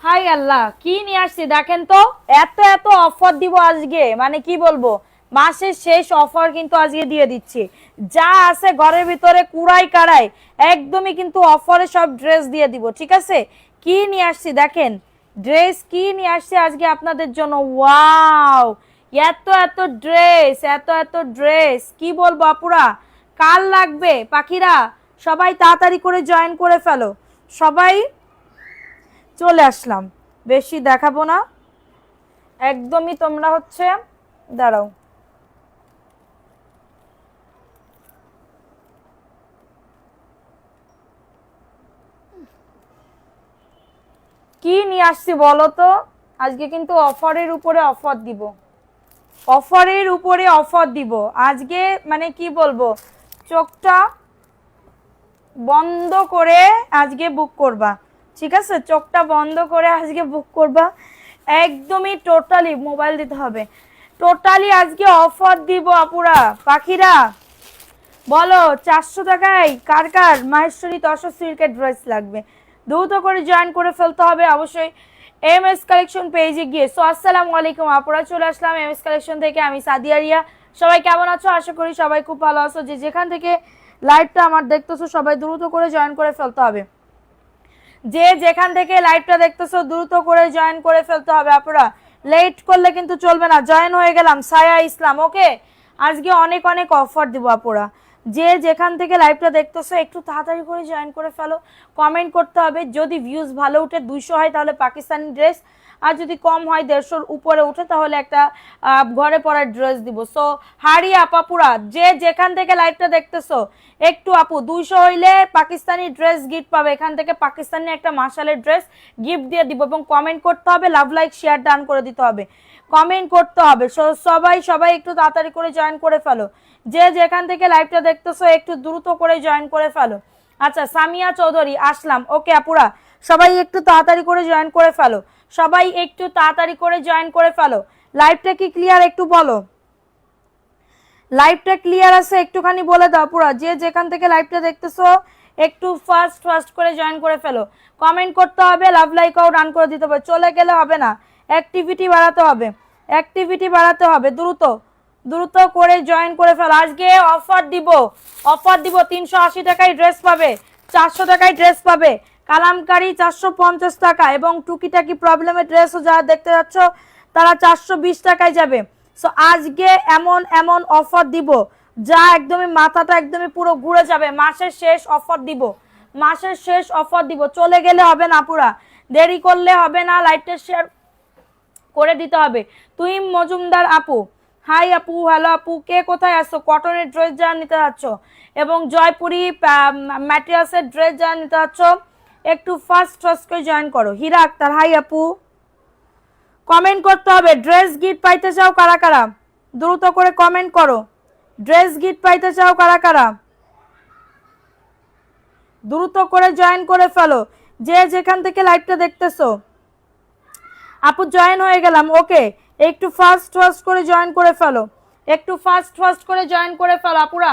High আল্লাহ, কি নিয়ে আসছি দেখেন তো। এত এত অফার দিব আজকে, মানে কি বলবো, মাসের শেষ অফার কিন্তু আজকে দিয়ে দিচ্ছি। যা আছে ঘরের ভিতরে কুড়াই কাড়াই একদমই কিন্তু অফারে সব ড্রেস দিয়ে দিব, ঠিক আছে। কি নিয়ে আসছি দেখেন, ড্রেস কি নিয়ে আসছি আজকে আপনাদের জন্য। ওয়াও, এত এত ড্রেস, এত এত ড্রেস, কি বলবো আপুরা। কাল লাগবে পাখিরা, সবাই তাড়াতাড়ি করে জয়েন করে ফেলো। সবাই চলে আসলাম, বেশি দেখাবো না একদমই। তোমরা হচ্ছে দাঁড়াও, কি নিয়ে আসছি বলো তো। আজকে কিন্তু অফারের উপরে অফার দিব, অফারের উপরে অফার দিব আজকে। মানে কি বলবো, চোখটা বন্ধ করে আজকে বুক করবা, ঠিক আছে। চোখটা বন্ধ করে আজকে বুক করবা, একদমই টোটালি মোবাইল দিতে হবে। টোটালি আজকে অফার দিব আপুরা পাখিরা। বলো 400 টাকায় কার কার মাহেশ্বরী তসর সিল্কের ড্রেস লাগবে, দ্রুত করে জয়েন করে ফেলতে হবে অবশ্যই এম এস কালেকশন পেজে গিয়ে। সো আসসালামু আলাইকুম আপুরা, চলে আসলাম এম এস কালেকশন থেকে, আমি সাদিয়া রিয়া। সবাই কেমন আছো? আশা করি সবাই খুব ভালো আছো। যে যেখান থেকে লাইভটা আমার দেখতেছো সবাই দ্রুত করে জয়েন করে ফেলতে হবে। যে যেখান থেকে লাইভটা দেখতেছো দ্রুত করে জয়েন করে ফেলতে হবে আপুরা, লেট করলে কিন্তু চলবে না। জয়েন হয়ে গেলাম, সায়া ইসলাম, ওকে। আজকে অনেক অনেক অফার দিব আপুরা, যে যেখান থেকে লাইভটা দেখতেছো একটু তাড়াতাড়ি করে জয়েন করে ফেলো। কমেন্ট করতে হবে, যদি ভিউজ ভালো উঠে 200 হয় তাহলে পাকিস্তানি ড্রেস, আর যদি কম হয় 150-র উপরে উঠে তাহলে একটা ঘরে পরার ড্রেস দিব। সো হারি আপাপুরা, যে যেখান থেকে লাইভটা দেখতেছো একটু আপু 200 হইলে পাকিস্তানি ড্রেস গিফট পাবে এখান থেকে, পাকিস্তানি একটা মাশালের ড্রেস গিফট দিয়ে দিব। এবং কমেন্ট করতে হবে, লাভ লাইক শেয়ার ডান করে দিতে হবে, কমেন্ট করতে হবে। সবাই সবাই একটু তাড়াতাড়ি করে জয়েন করে ফেলো, যে যেখান থেকে লাইভটা দেখতেছো একটু দ্রুত করে জয়েন করে ফেলো। আচ্ছা, সামিয়া চৌধুরী আসলাম, ওকে আপুরা, সবাই একটু তাড়াতাড়ি করে জয়েন করে ফেলো, সবাই একটু তাড়াতাড়ি করে জয়েন করে ফেলো। লাইভটা কি ক্লিয়ার একটু বলো, লাইভটা ক্লিয়ার আছে একটুখানি বলে দাও পুরা। যে যেখান থেকে লাইভটা দেখতেছো একটু ফাস্ট ফাস্ট করে জয়েন করে ফেলো, কমেন্ট করতে হবে, লাভ লাইকও ডান করে দিতে হবে। চলে গেলে হবে না, অ্যাক্টিভিটি বাড়াতে হবে, অ্যাক্টিভিটি বাড়াতে হবে। দ্রুত দ্রুত করে জয়েন করে ফেলো। আজকে অফার দিব, অফার দিব। 380 টাকায় ড্রেস পাবে, 400 টাকায় ড্রেস পাবে, কালামকারি 450 টাকা, এবং টুকিটাকি প্রবলেমের ড্রেসও যারা দেখতে যাচ্ছ তারা 420 টাকায় যাবে। সো আজকে এমন এমন অফার দিব যা একদমই মাথাটা একদমই পুরো ঘুরে যাবে। মাসের শেষ অফার দিব, মাসের শেষ অফার দিব। চলে গেলে হবে না পুরা, দেরি করলে হবে না, লাইভটা শেয়ার করে দিতে হবে। তুই মজুমদার আপু, হাই আপু, হ্যালো আপু, কে কোথায় আসছো? কটনের ড্রেস যা নিতে যাচ্ছ এবং জয়পুরি ম্যাটেরিয়ালসের ড্রেস যা নিতে যাচ্ছ একটু ফার্স্ট ফার্স্ট করে জয়েন করো। হীরা আক্তার, হাই আপু, কমেন্ট করতে হবে। ড্রেস গিফট পাইতে চাও কারা কারা, দ্রুত করে কমেন্ট করো। ড্রেস গিফট পাইতে চাও কারা কারা, দ্রুত করে জয়েন করে ফেলো, যে যেখান থেকে লাইভটা দেখতেছো। আপু জয়েন হয়ে গেলাম, ওকে। একটু ফাস্ট ফাস্ট করে জয়েন করে ফেলো, একটু ফাস্ট ফাস্ট করে জয়েন করে ফেলো আপুরা,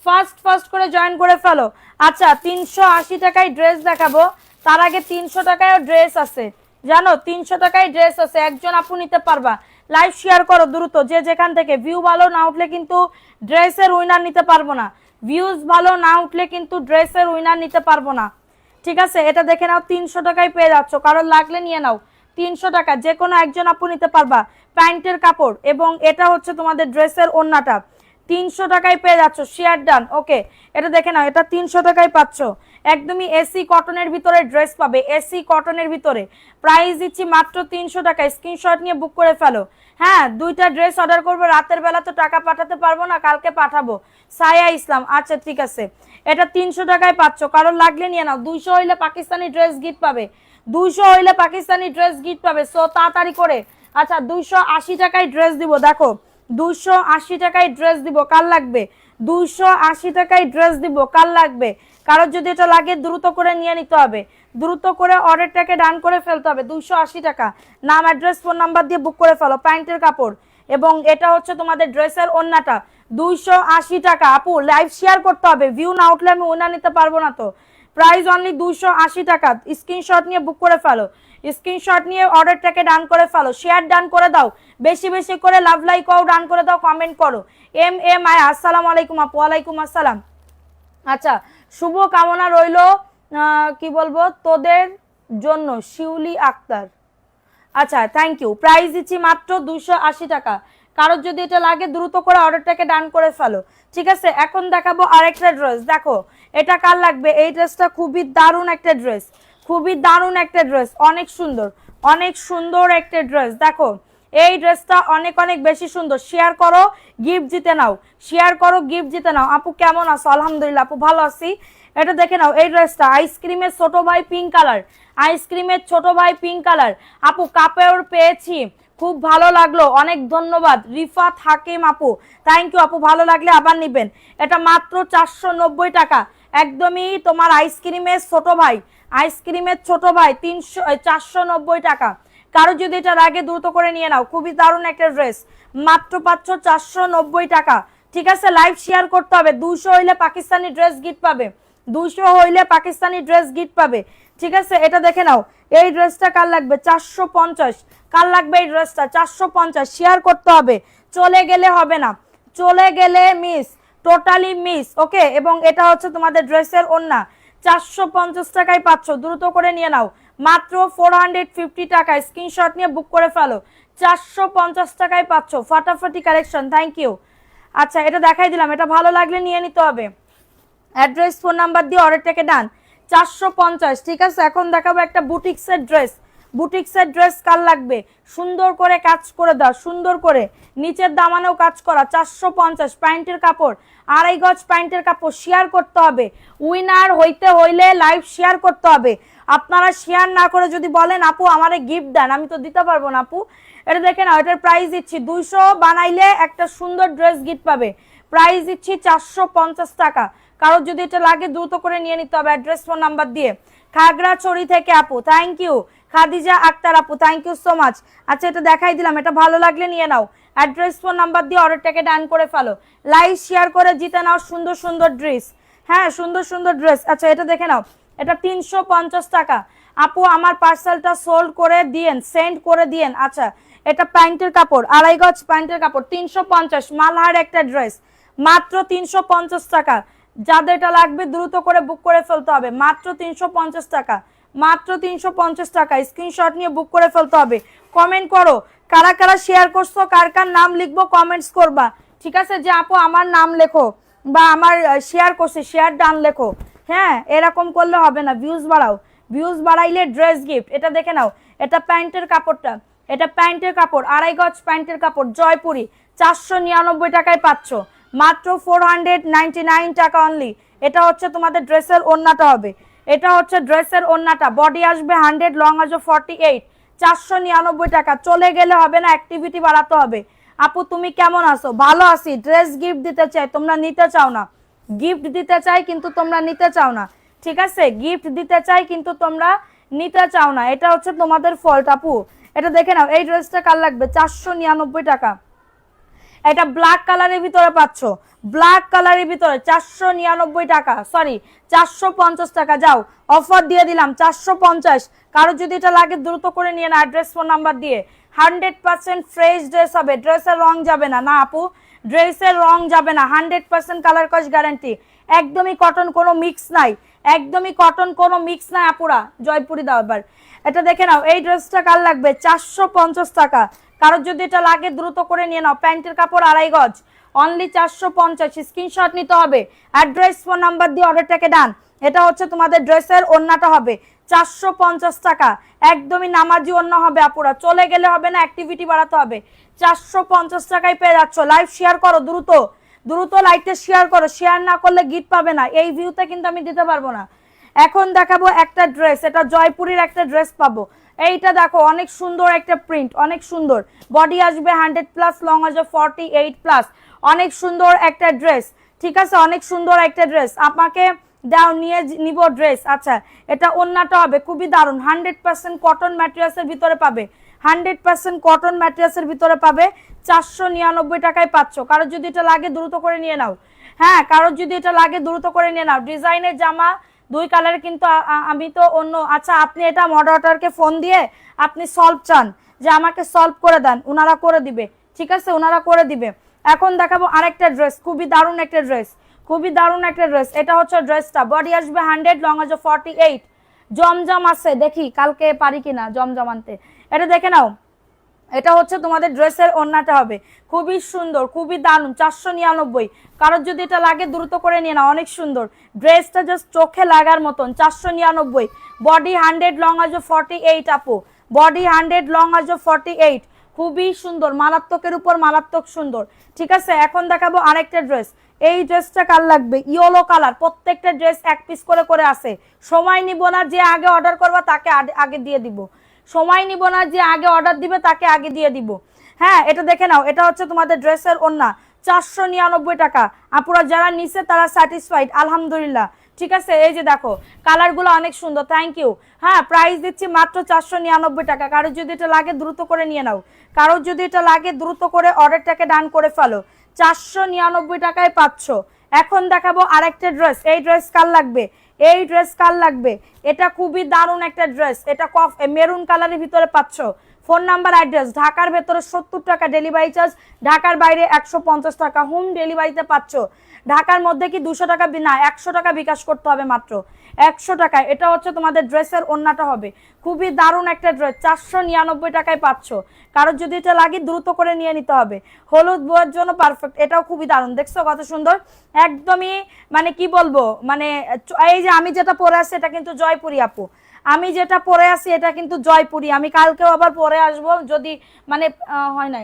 ফাস্ট ফাস্ট করে জয়েন করে ফেলো। আচ্ছা, 380 টাকায় ড্রেস দেখাবো, তার আগে 300 টাকায়ও ড্রেস আছে, জানো 300 টাকায় ড্রেস আছে, একজন আপু নিতে পারবা। লাইভ শেয়ার করো দ্রুত, যে যেখান থেকে। ভিউ ভালো না উঠলে কিন্তু ড্রেসের উইনার নিতে পারবো না, ভিউজ ভালো না উঠলে কিন্তু ড্রেসের উইনার নিতে পারবো না, ঠিক আছে। এটা দেখে নাও, 300 টাকায় পেয়ে যাচ্ছ, কারণ লাগলে নিয়ে নাও। 300 টাকা, যে কোনো একজন আপু নিতে পারবা। প্যান্টের কাপড় এবং এটা হচ্ছে তোমাদের ড্রেসের ওড়নাটা, 300 টাকায় পেয়ে যাচ্ছ। শেয়ার ডান, ওকে। এটা দেখে নাও, এটা 300 টাকায় পাচ্ছ, একদমই এসি কটনের ভিতরে ড্রেস পাবে, এসি কটনের ভিতরে। প্রাইস দিচ্ছি মাত্র 300 টাকায়, স্ক্রিনশট নিয়ে বুক করে ফেলো। হ্যাঁ, 2টা ড্রেস অর্ডার করবো, রাতের বেলা তো টাকা পাঠাতে পারবো না, কালকে পাঠাবো। সায়া ইসলাম, আচ্ছা ঠিক আছে। এটা 300 টাকায় পাচ্ছ, কারণ লাগলে নিয়ে নাও। 200 হইলে পাকিস্তানি ড্রেস গিফট পাবে, 200 হইলে পাকিস্তানি ড্রেস গিফট পাবে। সো তাড়াতাড়ি করে। আচ্ছা, 280 টাকায় ড্রেস দিব, দেখো 280 টাকায় ড্রেস দিব, কার লাগবে? 280 টাকায় ড্রেস দিব, কার লাগবে? কারোর যদি এটা লাগে দ্রুত করে নিয়ে নিতে হবে, দ্রুত করে অর্ডারটাকে ডান করে ফেলতে হবে। 280 টাকা, নাম অ্যাড্রেস ফোন নাম্বার দিয়ে বুক করে ফেলো। প্যান্টের কাপড় এবং এটা হচ্ছে তোমাদের ড্রেসের ওড়নাটা, 280 টাকা। আপু লাইভ শেয়ার করতে হবে, ভিউ না উঠলে আমি ওড়না নিতে পারবো না তো। প্রাইস অনলি 280 টাকা। স্ক্রিনশট নিয়ে বুক করে ফেলো, স্ক্রিনশট নিয়ে অর্ডারটাকে ডান করে ফেলো, শেয়ার ডান করে দাও, বেশি বেশি করে লাভ লাইকও ডান করে দাও, কমেন্ট করো। এম আই আসসালামু আলাইকুম আপু। ওয়ালাইকুম আসসালাম। আচ্ছা, শুভ কামনা রইল, কি বলবো তোদের জন্য, শিউলি আক্তার। আচ্ছা, থ্যাংক ইউ। প্রাইস দিচ্ছি মাত্র 280 টাকা। কারোর যদি এটা লাগে দ্রুত করে অর্ডারটাকে ডান করে ফেলো, ঠিক আছে। এখন দেখাবো আরেকটা ড্রেস, দেখো এটা কার লাগবে। এই ড্রেসটা খুবই দারুণ একটা ড্রেস, খুবই দারুণ একটা ড্রেস, অনেক সুন্দর, অনেক সুন্দর একটা ড্রেস। দেখো এই ড্রেসটা অনেক অনেক বেশি সুন্দর। শেয়ার করো, গিফট জিতে নাও, শেয়ার করো, গিফট জিতে নাও। আপু কেমন আছো? আলহামদুলিল্লাহ আপু ভালো আছি। এটা দেখে নাও, এই ড্রেসটা আইসক্রিমের ছোট ভাই পিঙ্ক কালার, আইসক্রিমের ছোট ভাই পিঙ্ক কালার। আপু কাপড় পেয়েছি, খুব ভালো লাগলো, অনেক ধন্যবাদ। রিফাত হাকিম আপু, থ্যাংক ইউ আপু, ভালো লাগলে আবার নিবেন। এটা মাত্র 490 টাকা, একদমই তোমার আইসক্রিমের ছোট ভাই, আইসক্রিমের ছোট ভাই 490 টাকা। কারো যদি এটা লাগে দ্রুত করে নিয়ে নাও, খুবই দারুণ একটা ড্রেস, মাত্র পাচ্ছ 490 টাকা, ঠিক আছে। লাইভ শেয়ার করতে হবে, 200 হইলে পাকিস্তানি ড্রেস গিফট পাবে, 200 হইলে পাকিস্তানি ড্রেস গিফট পাবে, ঠিক আছে। এটা দেখে নাও, এই ড্রেসটা কার লাগবে? 450। কার লাগবে এই ড্রেসটা? 450। শেয়ার করতে হবে, চলে গেলে হবে না, চলে গেলে মিস, টোটালি মিস, ওকে। এবং এটা হচ্ছে তোমাদের ড্রেসের ওড়না, 450 টাকায় পাচ্ছ, দ্রুত করে নিয়ে নাও, মাত্র 450 টাকায়। স্ক্রিনশট নিয়ে বুক করে ফেলো, 450 টাকায় পাচ্ছ, ফাটাফাটি কালেকশন, থ্যাংক ইউ। আচ্ছা, এটা দেখাই দিলাম, এটা ভালো লাগলে নিয়ে নিতে হবে। অ্যাড্রেস ফোন নাম্বার দিয়ে অর্ডারটাকে ডান, 450, ঠিক আছে। এখন দেখাবো একটা বুটিক্সের ড্রেস, বুটিক্সের ড্রেস কার লাগবে? সুন্দর করে কাজ করে দাও, সুন্দর করে নিচের দামানেও কাজ করা, 450। প্যান্টের কাপড়, 2.5 গজ প্যান্টের কাপড়। শেয়ার করতে হবে, উইনার হইতে হইলে লাইভ শেয়ার করতে হবে। আপনারা শেয়ার না করে যদি বলেন আপু আমারে গিফট দেন, আমি তো দিতে পারবো না আপু। এটা দেখে নাও, এটার প্রাইস দিচ্ছি 200, বানাইলে একটা সুন্দর ড্রেস গিফট পাবে। প্রাইস দিচ্ছি 450 টাকা। কারোর যদি এটা লাগে দ্রুত করে নিয়ে নিতে হবে অ্যাড্রেস ফোন নাম্বার দিয়ে। খাগড়াছড়ি থেকে আপু, থ্যাংক ইউ। খাদিজা আক্তার আপু, থ্যাংক ইউ সো মাচ। আচ্ছা, এটা দেখাই দিলাম, এটা ভালো লাগলে নিয়ে নাও, অ্যাড্রেস ফোন নাম্বার দিয়ে অর্ডারটাকে ডান করে ফেলো, লাইভ শেয়ার করে জিতে নাও সুন্দর সুন্দর ড্রেস। হ্যাঁ, সুন্দর সুন্দর ড্রেস। আচ্ছা, এটা দেখে নাও, এটা 350 টাকা। আপু আমার পার্সেলটা সোল্ড করে দিয়েন, সেন্ড করে দিয়েন। আচ্ছা, এটা প্যান্টের কাপড়, 2.5 গজ প্যান্টের কাপড়, 350, মালহার একটা ড্রেস, মাত্র 350 টাকা। যাদের এটা লাগবে দ্রুত করে বুক করে ফেলতে হবে, মাত্র 350 টাকা, মাত্র 350 টাকা। স্ক্রিনশট নিয়ে বুক করে ফেলতে হবে। কমেন্ট করো কারা কারা শেয়ার করছো, কার কার নাম লিখবো কমেন্টস করবা, ঠিক আছে। যে আপু আমার নাম লেখো বা আমার শেয়ার করছে, শেয়ার ডান লেখো। হ্যাঁ, এরকম করলে হবে না, ভিউজ বাড়াও, ভিউজ বাড়াইলে ড্রেস গিফট। এটা দেখে নাও, এটা প্যান্টের কাপড়টা, এটা প্যান্টের কাপড়, 2.5 গজ প্যান্টের কাপড়, জয়পুরি, 499 টাকায় পাচ্ছ, মাত্র 499 টাকা অনলি। এটা হচ্ছে তোমাদের ড্রেসের ওড়নাটা হবে, এটা হচ্ছে ড্রেসের ওড়নাটা, বডি আসবে 100, লং আসবে 48, 499 টাকা। চলে গেলে হবে না, অ্যাক্টিভিটি বাড়াতে হবে। আপু তুমি কেমন আছো? ভালো আছি। ড্রেস গিফট দিতে চাই, তোমরা নিতে চাও না, গিফট দিতে চাই কিন্তু তোমরা নিতে চাও না, ঠিক আছে। গিফট দিতে চাই কিন্তু তোমরা নিতে চাও না, এটা হচ্ছে তোমাদের ফল্ট আপু। এটা দেখে নাও, এই ড্রেসটা কার লাগবে? 499 টাকা। এটা ব্ল্যাক কালারের ভিতরে পাচ্ছ, ব্ল্যাক কালারের ভিতরে 499 টাকা, সরি 450 টাকা। যাও, অফার দিয়ে দিলাম 450। কারো যদি এটা লাগে দ্রুত করে নিয়ে না, অ্যাড্রেস ফোন নাম্বার দিয়ে। 100% ফ্রেশ ড্রেস হবে, ড্রেসের রং যাবে না, না আপু ড্রেসের রং যাবে না, 100% কালার কস গ্যারান্টি, একদমই কটন, কোনো মিক্স নাই, একদমই কটন, কোনো মিক্স নাই আপুরা। জয়পুরি দাও এবার। এটা দেখে নাও, এই ড্রেসটা কার লাগবে? 450 টাকা। কারোর যদি এটা লাগে দ্রুত করে নিয়ে নাও, প্যান্টের কাপড় 2.5 গজ, অনলি 450। স্ক্রিনশট নিতে হবে, অ্যাড্রেস ফোন নাম্বার দিয়ে অর্ডারটাকে ডান। এটা হচ্ছে তোমাদের ড্রেসের ওড়নাটা হবে 450 টাকা, একদমই নামাজি ওড়না হবে আপুরা। চলে গেলে হবে না, অ্যাক্টিভিটি বাড়াতে হবে। 450 টাকায় পেয়ে যাচ্ছ। লাইভ শেয়ার করো, দ্রুত দ্রুত লাইভটা শেয়ার করো, শেয়ার না করলে গিফট পাবে না। এই ভিউতে কিন্তু আমি দিতে পারবো না। এখন দেখাবো একটা ড্রেস, এটা জয়পুরের একটা ড্রেস পাবো। এইটা দেখো, অনেক সুন্দর একটা প্রিন্ট, অনেক সুন্দর, বডি আসবে 100+, লং আসবে 48+, অনেক সুন্দর একটা ড্রেস, ঠিক আছে, অনেক সুন্দর একটা ড্রেস। আমাকে দাও, নিয়ে নিব ড্রেস। আচ্ছা, এটা ওড়নাটা হবে খুবই দারুণ, 100% কটন ম্যাটেরিয়ালসের ভিতরে পাবে, 100% কটন ম্যাটেরিয়ালসের ভিতরে পাবে, 499 টাকায় পাচ্ছ। কারোর যদি এটা লাগে দ্রুত করে নিয়ে নাও। হ্যাঁ, কারোর যদি এটা লাগে দ্রুত করে নিয়ে নাও। ডিজাইনের জামা দুই কালারে কিন্তু আমি তো অন্য, আচ্ছা আপনি এটা মডারেটরকে ফোন দিয়ে আপনি সলভ চান যে আমাকে সলভ করে দেন, ওনারা করে দিবে, ঠিক আছে, ওনারা করে দিবে। এখন দেখাবো আরেকটা ড্রেস, খুবই দারুণ একটা ড্রেস, খুবই দারুণ একটা ড্রেস। এটা হচ্ছে ড্রেসটা, বডি আসবে 100, লং আসবে 48, জমজম আছে, দেখি কালকে পারি কিনা জমজম আনতে। এটা দেখে নাও, এটা হচ্ছে তোমাদের ড্রেসের ওড়নাটা হবে, খুবই সুন্দর, খুবই দারুণ, 499। কারোর যদি এটা লাগে দ্রুত করে নিয়ে নাও, অনেক সুন্দর ড্রেসটা, জাস্ট চোখে লাগার মতন, 499। বডি 100, লং আসবে 48 আপু, বডি 100, লং আসবে 48, খুবই সুন্দর, মারাত্মকের উপর মারাত্মক সুন্দর, ঠিক আছে। এখন দেখাবো আরেকটা ড্রেস, এই ড্রেসটা কার লাগবে, ইয়েলো কালার, প্রত্যেকটা ড্রেস এক পিস করে করে আছে, সময় নিব না, যে আগে অর্ডার করবা তাকে আগে দিয়ে দিব, সময় নিব না, যে আগে অর্ডার দিবে তাকে আগে দিয়ে দিব। হ্যাঁ, এটা দেখে নাও, এটা হচ্ছে তোমাদের ড্রেসের ওড়না, 499 টাকা। আপুরা যারা নিছে তারা স্যাটিসফাইড, আলহামদুলিল্লাহ, ঠিক আছে। এই যে দেখো কালারগুলো অনেক সুন্দর, থ্যাংক ইউ। হ্যাঁ, প্রাইস দিচ্ছি মাত্র 499 টাকা। কারোর যদি এটা লাগে দ্রুত করে নিয়ে নাও, কারোর যদি এটা লাগে দ্রুত করে অর্ডারটাকে ডান করে ফেলো, 499 টাকায় পাচ্ছ। এখন দেখাবো আরেকটা ড্রেস, এই ড্রেস কার লাগবে, এই ড্রেস কার লাগবে, এটা খুবই দারুণ একটা ড্রেস, এটা মেরুন কালারের ভিতরে পাচ্ছ। ফোন নাম্বার, অ্যাড্রেস, ঢাকার ভেতরে 70 টাকা ডেলিভারি চার্জ, ঢাকার বাইরে 150 টাকা হোম ডেলিভারিতে পাচ্ছ। ঢাকার মধ্যে কি 200 টাকা না, 100 টাকা বিকাশ করতে হবে, মাত্র 100 টাকায়। এটা হচ্ছে তোমাদের ড্রেসের ওড়নাটা হবে, খুবই দারুণ একটা ড্রেস, 499 টাকায় পাচ্ছ। কারোর যদি এটা লাগে দ্রুত করে নিয়ে নিতে হবে, হলুদ বউয়ের জন্য পারফেক্ট, এটাও খুবই দারুণ, দেখছো কত সুন্দর, একদমই মানে কি বলবো, মানে এই যে আমি যেটা পরে আছি এটা কিন্তু জয়পুরি আপু, আমি যেটা পরে আছি এটা কিন্তু জয়পুরি, আমি কালকেও আবার পরে আসবো যদি মানে হয় না,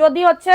যদি হচ্ছে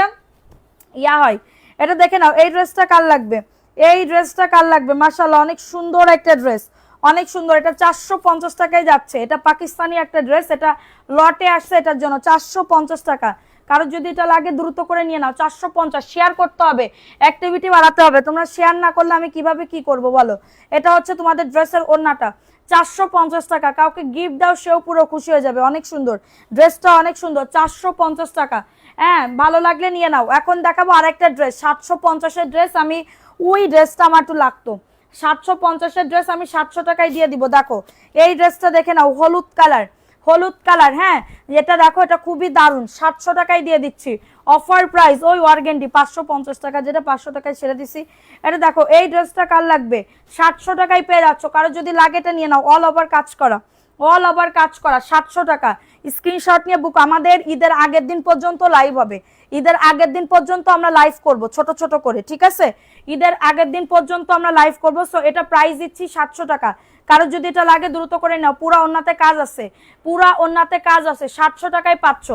ইয়া হয়। এটা দেখে নাও, এই ড্রেসটা কার লাগবে, এই ড্রেসটা কার লাগবে, মাশাআল্লাহ অনেক সুন্দর একটা ড্রেস, অনেক সুন্দর, এটা 450 টাকায় যাচ্ছে, এটা পাকিস্তানি একটা ড্রেস, এটা লটে আসছে, এটার জন্য 450 টাকা। কারো যদি এটা লাগে দ্রুত করে নিয়ে নাও, 450। শেয়ার করতে হবে, অ্যাক্টিভিটি বাড়াতে হবে, তোমরা শেয়ার না করলে আমি কিভাবে কি করব বলো। এটা হচ্ছে তোমাদের ড্রেসের ওড়নাটা, 450 টাকা। কাউকে গিফট দাও, সেও পুরো খুশি হয়ে যাবে, অনেক সুন্দর ড্রেসটা, অনেক সুন্দর, 450 টাকা। হ্যাঁ, ভালো লাগলে নিয়ে নাও। এখন দেখাবো আরেকটা ড্রেস, 750-এর ড্রেস, আমি ওই ড্রেসটা আমার একটু লাগতো, 750-এর ড্রেস আমি 700 টাকায় দিয়ে দিব। দেখো এই ড্রেসটা দেখে নাও, হলুদ কালার, হলুদ কালার, হ্যাঁ এটা দেখো, এটা খুবই দারুণ, 700 টাকায় দিয়ে দিচ্ছি, অফার প্রাইস, ওই অর্গেন্ডি 550 টাকা, যেটা 500 টাকায় ছেড়ে দিছি। এটা দেখো, এই ড্রেসটা কার লাগবে, 700 টাকায় পেয়ে যাচ্ছ। কারো যদি লাগে এটা নিয়ে নাও, অল ওভার কাজ করা, অল ওভার কাজ করা, 700 টাকা। স্ক্রিনশট নিয়ে বুক, আমাদের ঈদের আগের দিন পর্যন্ত লাইভ হবে, ঈদের আগের দিন পর্যন্ত আমরা লাইভ করব ছোট ছোট করে, ঠিক আছে, ঈদের আগের দিন পর্যন্ত আমরা লাইভ করব। সো এটা প্রাইস দিচ্ছি 700 টাকা। কারো যদি এটা লাগে দ্রুত করে নাও, পুরা ওন্নাতে কাজ আছে, পুরা ওন্নাতে কাজ আছে, 700 টাকায় পাচ্ছ,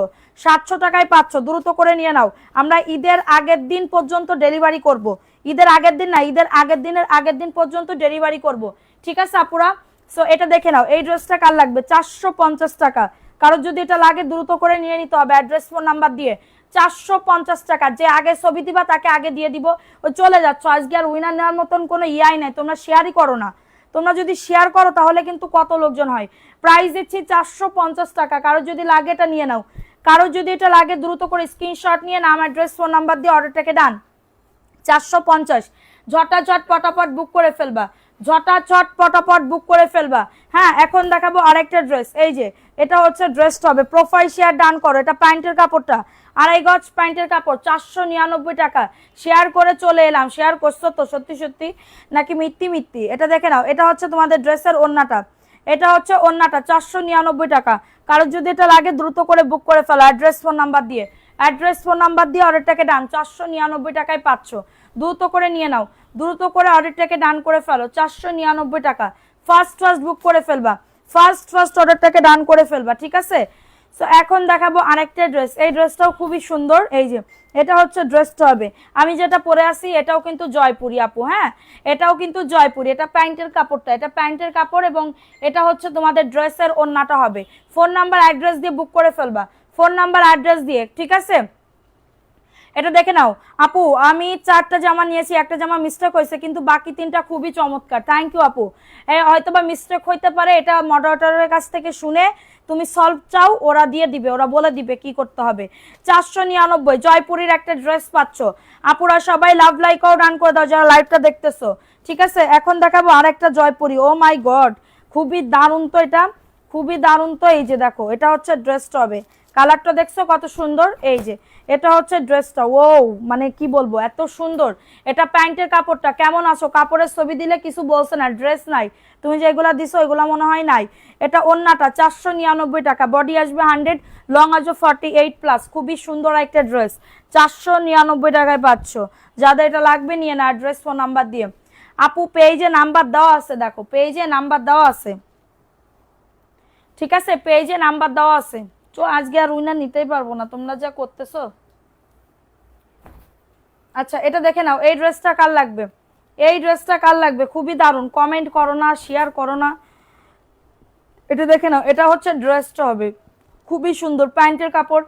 700 টাকায় পাচ্ছ, দ্রুত করে নিয়ে নাও। আমরা ঈদের আগের দিন পর্যন্ত ডেলিভারি করব, ঈদের আগের দিন না, ঈদের আগের দিনের আগের দিন পর্যন্ত ডেলিভারি করব, ঠিক আছে আপুরা। সো এটা দেখে নাও, এই ড্রেসটা কার লাগবে, 450 টাকা। কারো যদি এটা লাগে দ্রুত করে নিয়ে নিতে হবে, অ্যাড্রেস ফোন নাম্বার দিয়ে, 450 টাকা। যে আগে ছবি দিবা তাকে আগে দিয়ে দিব, ও চলে যাচ্ছ। আজকে আর উইনার নেওয়ার মতন কোনো ইয়াই নাই, তোমরা শেয়ারই করো না, তোমরা যদি শেয়ার করো তাহলে কিন্তু কত লোকজন হয়। প্রাইস দিচ্ছি 450 টাকা। কারো যদি লাগে এটা নিয়ে নাও, কারো যদি এটা লাগে দ্রুত করে স্ক্রিনশট নিয়ে নাম, অ্যাড্রেস, ফোন নাম্বার দিয়ে অর্ডারটাকে ডান, 450। ঝটাঝট পটাপট বুক করে ফেলবা, ঝটাঝট পটাপট বুক করে ফেলবা। হ্যাঁ, এখন দেখাবো আরেকটা ড্রেস, এই যে এটা হচ্ছে ড্রেসটা হবে, প্রোফাইল শেয়ার ডান করো, এটা প্যান্টের কাপড়টা, 2.5 গজ প্যান্টের কাপড়, 499 টাকা। শেয়ার করে চলে এলাম, শেয়ার করছো তো সত্যি সত্যি নাকি মিথ্যি মিথ্যি। এটা দেখে নাও, এটা হচ্ছে তোমাদের ড্রেসের ওড়নাটা, এটা হচ্ছে ওড়নাটা, 499 টাকা। কারোর যদি এটা লাগে দ্রুত করে বুক করে ফেলো, অ্যাড্রেস ফোন নাম্বার দিয়ে, অ্যাড্রেস ফোন নাম্বার দিয়ে অর্ডারটাকে ডান, 499 টাকায় পাচ্ছ, দ্রুত করে নিয়ে নাও, দ্রুত করে অর্ডারটাকে ডান করে ফেলো, 499 টাকা। ফার্স্ট বুক করে ফেলবা, ফার্স্ট অর্ডারটাকে ডান করে ফেলবা, ঠিক আছে। সো এখন দেখাবো আরেকটা ড্রেস, এই ড্রেসটাও খুবই সুন্দর, এই যে এটা হচ্ছে ড্রেসটা হবে, আমি যেটা পরে আসি এটাও কিন্তু জয়পুরি আপু, হ্যাঁ এটাও কিন্তু জয়পুরি, এটা প্যান্টের কাপড়টা, এটা প্যান্টের কাপড়, এবং এটা হচ্ছে তোমাদের ড্রেসের ওড়নাটা হবে। ফোন নাম্বার অ্যাড্রেস দিয়ে বুক করে ফেলবা, ফোন নাম্বার অ্যাড্রেস দিয়ে, ঠিক আছে। এটা দেখে নাও আপু, আমি 4টা জামা নিয়েছি, একটা জামা মিস্টেক হয়েছে, কিন্তু বাকি 3টা খুবই চমৎকার, থ্যাংক ইউ আপু। হয়তোবা মিস্টেক হইতে পারে, এটা মডারেটরের কাছ থেকে শুনে তুমি সলভ চাও, ওরা দিয়ে দিবে, ওরা বলে দিবে কি করতে হবে। 499 জয়পুরীর একটা ড্রেস পাচ্ছ। আপুরা সবাই লাভ লাইক ও ডান করে দাও যারা লাইভটা দেখতেছো, ঠিক আছে, এখন দেখাবো আরেকটা জয়পুরি। ও মাই গড, খুবই দারুণ তো, এটা খুবই দারুণ তো। এই যে দেখো, এটা হচ্ছে ড্রেসটা হবে, কালারটা দেখছো কত সুন্দর। এই যে এটা হচ্ছে ড্রেসটা, ও মানে কি বলবো, এত সুন্দর। এটা প্যান্টের কাপড়টা কেমন আছো? কাপড়ের ছবি দিলে কিছু বলছে না, ড্রেস নাই। তুমি যেগুলা দিছো এগুলা মনে হয় নাই। এটা ওন্নাটা 499 টাকা, বডি আসবে 100, লং আসবে 48+। খুবই সুন্দর একটা ড্রেস, 499 টাকায় পাচ্ছ। যাদের এটা লাগবে নিয়ে না, অ্যাড্রেস ফোন নাম্বার দিয়ে। আপু পেজে নাম্বার দেওয়া আছে, দেখো পেজে নাম্বার দেওয়া আছে, ঠিক আছে, পেজে নাম্বার দেওয়া আছে। তো আজকে আর উইনার নিতেই পারবো না, তোমরা যা করতেছো। আচ্ছা এটা দেখে নাও, এই ড্রেসটা কার লাগবে, এই ড্রেসটা কার লাগবে, খুবই দারুণ। কমেন্ট করো না, শেয়ার করো না। এটা দেখে নাও, এটা হচ্ছে ড্রেসটা হবে, খুবই সুন্দর। প্যান্টের কাপড়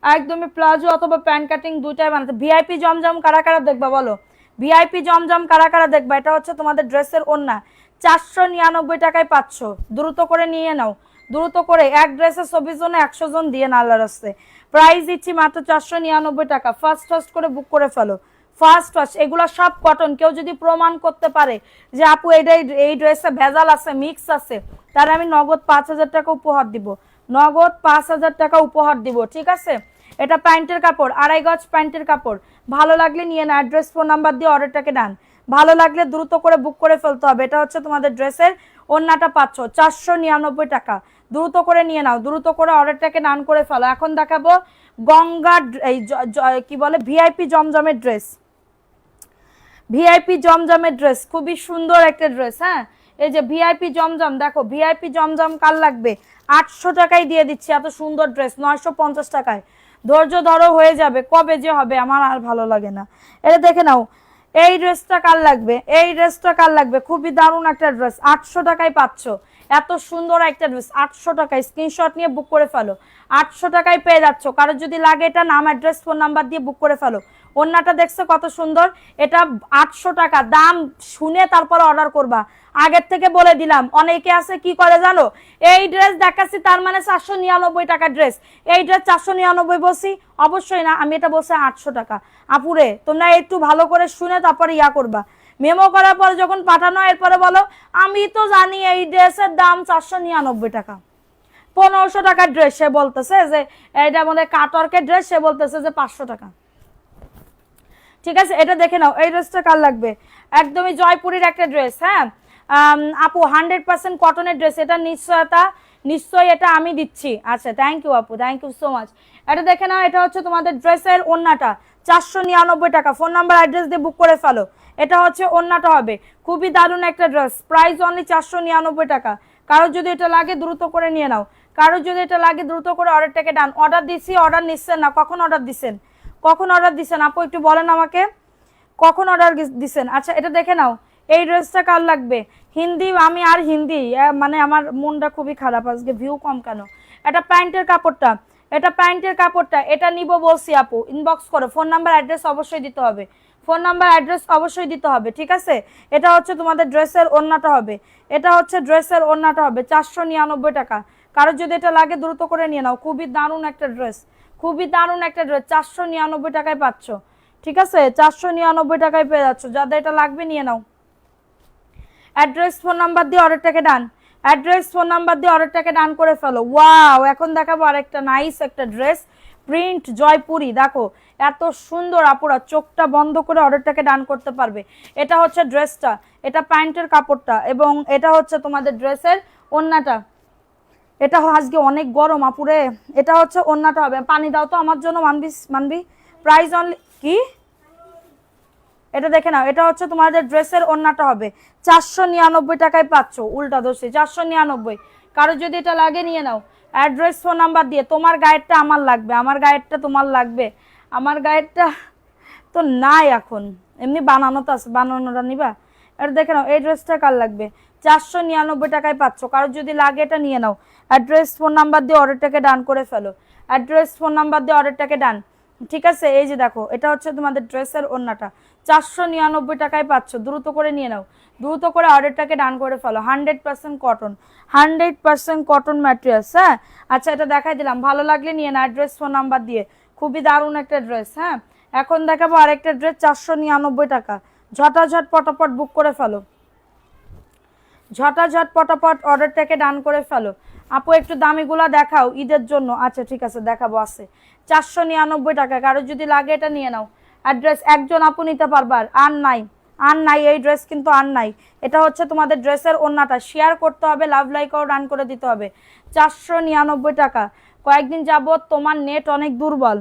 একদমই প্লাজো অথবা প্যান্ট কাটিং দুইটাই বানাতে। ভিআইপি জমজম কারা কারা দেখবা বলো, ভিআইপি জমজম কারা কারা দেখবা। এটা হচ্ছে তোমাদের ড্রেসের ওন্না, 499 টাকায় পাচ্ছ। দ্রুত করে নিয়ে নাও, দ্রুত করে। এক ড্রেসের 24 জনে 100 জন দিয়ে না, আল্লাহর রাস্তায় প্রাইস দিচ্ছি মাত্র 499 টাকা। ফার্স্ট ফার্স্ট করে বুক করে ফেলো, ফার্স্ট ফার্স্ট। এগুলো সব কটন। কেউ যদি প্রমাণ করতে পারে যে আপু এই ড্রেসে ভেজাল আছে, মিক্স আছে, তাহলে আমি নগদ 5000 টাকা উপহার দিব, নগদ 5000 টাকা উপহার দিব, ঠিক আছে। এটা প্যান্টের কাপড়, 2.5 গজ প্যান্টের কাপড়। ভালো লাগলে নিয়ে না, অ্যাড্রেস ফোন নাম্বার দিয়ে অর্ডারটাকে ডান। ভালো লাগলে দ্রুত করে বুক করে ফেলতে হবে। এটা হচ্ছে তোমাদের ড্রেসের ওন্নাটা পাচ্ছ 499 টাকা। দ্রুত করে নিয়ে নাও, দ্রুত করে অর্ডারটাকে ডান করে ফেলো। এখন দেখাবো গঙ্গা, এই কি বলে, ভিআইপি জমজমের ড্রেস, ভিআইপি জমজমের ড্রেস, খুবই সুন্দর একটা ড্রেস। হ্যাঁ, এই যে ভিআইপি জমজম, দেখো ভিআইপি জমজম কার লাগবে, 800 টাকায় দিয়ে দিচ্ছি। এত সুন্দর ড্রেস 950 টাকায়। ধৈর্য ধরো, হয়ে যাবে, কবে যে হবে, আমার আর ভালো লাগে না। এটা দেখে নাও, এই ড্রেসটা কার লাগবে, এই ড্রেসটা কার লাগবে, খুবই দারুণ একটা ড্রেস, 800 টাকায় পাচ্ছ। এত সুন্দর একটা ড্রেস 800 টাকায়, স্ক্রিনশট নিয়ে বুক করে ফেলো। 800 টাকায় পেয়ে যাচ্ছ। কারোর যদি লাগে এটা নাম, অ্যাড্রেস, ফোন নাম্বার দিয়ে বুক করে ফেলো। ওন্নাটা দেখছো কত সুন্দর, এটা 800 টাকা দাম, শুনে তারপর অর্ডার করবা। আগের থেকে বলে দিলাম, অনেকে আছে কি করে জানো, এই ড্রেস দেখাচ্ছি তার মানে 499 টাকা ড্রেস, এই ড্রেস 499 বলছি, অবশ্যই না, আমি এটা বলছি 800 টাকা। আপুরে তোমরা একটু ভালো করে শুনে তারপরে ইয়া করবা। মেমো করার পর যখন পাঠানো, এরপরে বলো আমি তো জানি এই ড্রেসের দাম 499 টাকা। 1500 টাকার ড্রেস সে বলতেছে যে এটা মনে কাটওয়ার্কের ড্রেস, সে বলতেছে যে 500 টাকা। ঠিক আছে, এটা দেখে নাও, এই ড্রেসটা কার লাগবে, একদমই জয়পুরের একটা ড্রেস। হ্যাঁ আপু 100% কটনের ড্রেস, এটা নিশ্চয়তা, নিশ্চয়ই এটা আমি দিচ্ছি। আচ্ছা থ্যাংক ইউ আপু, থ্যাংক ইউ সো মাচ। এটা দেখে নাও, এটা হচ্ছে তোমাদের ড্রেসের ওন্নাটা, 499 টাকা। ফোন নাম্বার অ্যাড্রেস দিয়ে বুক করে ফেলো। এটা হচ্ছে ওন্নাটা হবে, খুবই দারুণ একটা ড্রেস, প্রাইস অনলি 499 টাকা। কারোর যদি এটা লাগে দ্রুত করে নিয়ে নাও, কারোর যদি এটা লাগে দ্রুত করে অর্ডারটাকে ডান। অর্ডার দিছি, অর্ডার নিচ্ছেন না, কখন অর্ডার দিচ্ছেন, কখন অর্ডার দিচ্ছেন আপু একটু বলেন আমাকে, কখন অর্ডার দিচ্ছেন। আচ্ছা এটা দেখে নাও, এই ড্রেসটা কার লাগবে, হিন্দি, আমি আর হিন্দি মানে আমার মনটা খুবই খারাপ আজকে, ভিউ কম কেন। এটা প্যান্টের কাপড়টা, এটা প্যান্টের কাপড়টা, এটা নিব বলছি আপু, ইনবক্স করো। ফোন নাম্বার অ্যাড্রেস অবশ্যই দিতে হবে, ফোন নাম্বার অ্যাড্রেস অবশ্যই দিতে হবে, ঠিক আছে। এটা হচ্ছে তোমাদের ড্রেসের ওন্নাটা হবে, এটা হচ্ছে ড্রেসের ওন্নাটা হবে 499 টাকা। কারোর যদি এটা লাগে দ্রুত করে নিয়ে নাও, খুবই দারুণ একটা ড্রেস, খুবই দারুণ একটা ড্রেস, 499 টাকায় পাচ্ছ, ঠিক আছে, 499 টাকায় পেয়ে যাচ্ছ। যাদের এটা লাগবে নিয়ে নাও, অ্যাড্রেস ফোন নাম্বার দিয়ে অর্ডারটাকে ডান, অ্যাড্রেস ফোন নাম্বার দিয়ে অর্ডারটাকে ডান করে ফেলো। ওয়াও, এখন দেখাবো আরেকটা নাইস একটা ড্রেস, প্রিন্ট জয়পুরি, দেখো এত সুন্দর। আপুরা চোখটা বন্ধ করে অর্ডারটাকে ডান করতে পারবে। এটা হচ্ছে ড্রেসটা, এটা প্যান্টের কাপড়টা, এবং এটা হচ্ছে তোমাদের ড্রেসের ওন্নাটা। এটা আজকে অনেক গরম আপুরে, এটা হচ্ছে ওন্নাটা হবে। পানি দাও তো আমার জন্য, মানবি মানবি। প্রাইস অনলি কি, এটা দেখে নাও, এটা হচ্ছে তোমাদের ড্রেসের ওন্নাটা হবে, 499 টাকায় পাচ্ছ। উল্টা দোষে 499। কারো যদি এটা লাগে নিয়ে নাও, অ্যাড্রেস ফোন নাম্বার দিয়ে। তোমার গায়েরটা আমার লাগবে, আমার গায়েরটা তোমার লাগবে, আমার গায়েরটা তো নাই এখন, এমনি বানানো তো আছে, বানানোটা নিবা। এটা দেখে নাও, এই ড্রেসটা কার লাগবে, 499 টাকায় পাচ্ছ। কারো যদি লাগে এটা নিয়ে নাও, অ্যাড্রেস ফোন নাম্বার দিয়ে অর্ডারটাকে ডান করে ফেলো, অ্যাড্রেস ফোন নাম্বার দিয়ে অর্ডারটাকে ডান, ঠিক আছে। এই যে দেখো, এটা হচ্ছে তোমাদের ড্রেসের ওন্নাটা, 499 টাকায় পাচ্ছ। দ্রুত করে নিয়ে নাও, দ্রুত করে অর্ডারটাকে ডান করে ফেলো। 100% কটন, 100% কটন ম্যাটেরিয়ালস। হ্যাঁ আচ্ছা, এটা দেখাই দিলাম, ভালো লাগলে নিয়ে নাও, অ্যাড্রেস ফোন নাম্বার দিয়ে। খুবই দারুণ একটা ড্রেস। হ্যাঁ এখন দেখাবো আরেকটা ড্রেস, 499 টাকা, ঝটাঝট পটাপট বুক করে ফেলো, ঝটাঝট পটাপট অর্ডারটাকে ডান করে ফেলো। আপু একটু দামিগুলা দেখাও ঈদের জন্য। আচ্ছা ঠিক আছে দেখাবো, আছে 499 টাকা, কারো যদি লাগে এটা নিয়ে নাও। অ্যাড্রেস একজন আপু নিতে পারবার, আর নাই, আর নাই, এই ড্রেস কিন্তু আর নাই। এটা হচ্ছে তোমাদের ড্রেসের ওন্নাটা, শেয়ার করতে হবে, লাভ লাইকও ডান করে দিতে হবে। 499 টাকা। কয়েকদিন যাবত তোমার নেট অনেক দুর্বল,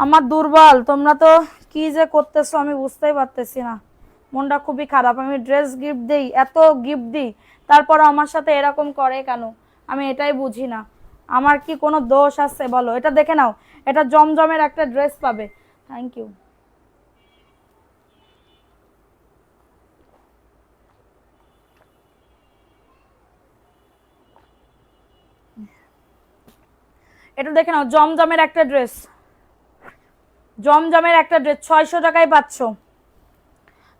আমার দুর্বল, তোমরা তো কি যে করতেছো আমি বুঝতেই পারতেছি না, মনটা খুবই খারাপ। আমি ড্রেস গিফট দিই, এত গিফট দিই, তারপর আমার সাথে এরকম করে কেন, আমি এটাই বুঝি না। আমার কি কোনো দোষ আছে বলো? এটা দেখে নাও, এটা জমজমের একটা ড্রেস পাবে। Thank you. এটা দেখে নাও, জমজমের একটা ড্রেস, জমজমের একটা ড্রেস 600 টাকায় পাচ্ছ।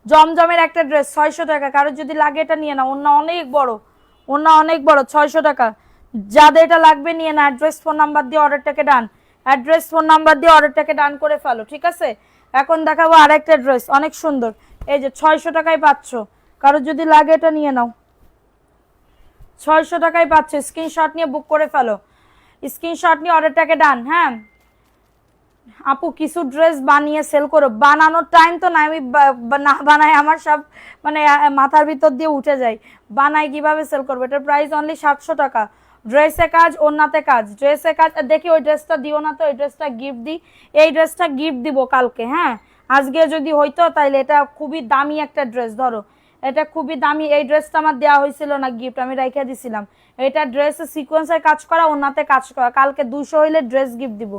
জমজমের একটা ড্রেস 600 টাকা, কারো যদি লাগে এটা নিয়ে নাও। ওন্না অনেক বড়, ওন্না অনেক বড়, 600 টাকা। যাদের এটা লাগবে নিয়ে না, অ্যাড্রেস ফোন নাম্বার দিয়ে অর্ডারটাকে ডান, অ্যাড্রেস ফোন নাম্বার দিয়ে অর্ডারটাকে ডান করে ফেলো, ঠিক আছে? এখন দেখাবো আরেকটা ড্রেস, অনেক সুন্দর, এই যে 600 টাকায় পাচ্ছ, কারো যদি লাগে এটা নিয়ে নাও। 600 টাকায় পাচ্ছ, স্ক্রিনশট নিয়ে বুক করে ফেলো, স্ক্রিনশট নিয়ে অর্ডারটাকে ডান। হ্যাঁ আপু কিছু ড্রেস বানিয়ে সেল করো, বানানোর টাইম তো নাই, আমি না বানাই আমার সব মানে মাথার ভিতর দিয়ে উঠে যায়, বানাই কিভাবে সেল করবো? এটার প্রাইস অনলি 700 টাকা। ড্রেসে কাজ, ওন্নাতে কাজ, ড্রেসে কাজ। দেখি ওই ড্রেসটা দিও না তো, এই ড্রেসটা গিফট দিই, এই ড্রেসটা গিফট দিব কালকে। হ্যাঁ আজকে যদি হইতো তাইলে, এটা খুবই দামি একটা ড্রেস, ধরো এটা খুবই দামি, এই ড্রেসটা আমার দেওয়া হয়েছিল না গিফট, আমি রেখে দিছিলাম। এটা ড্রেসে সিকোয়েন্সের কাজ করা, ওন্নাতে কাজ করা, কালকে 200 হইলে ড্রেস গিফট দিব।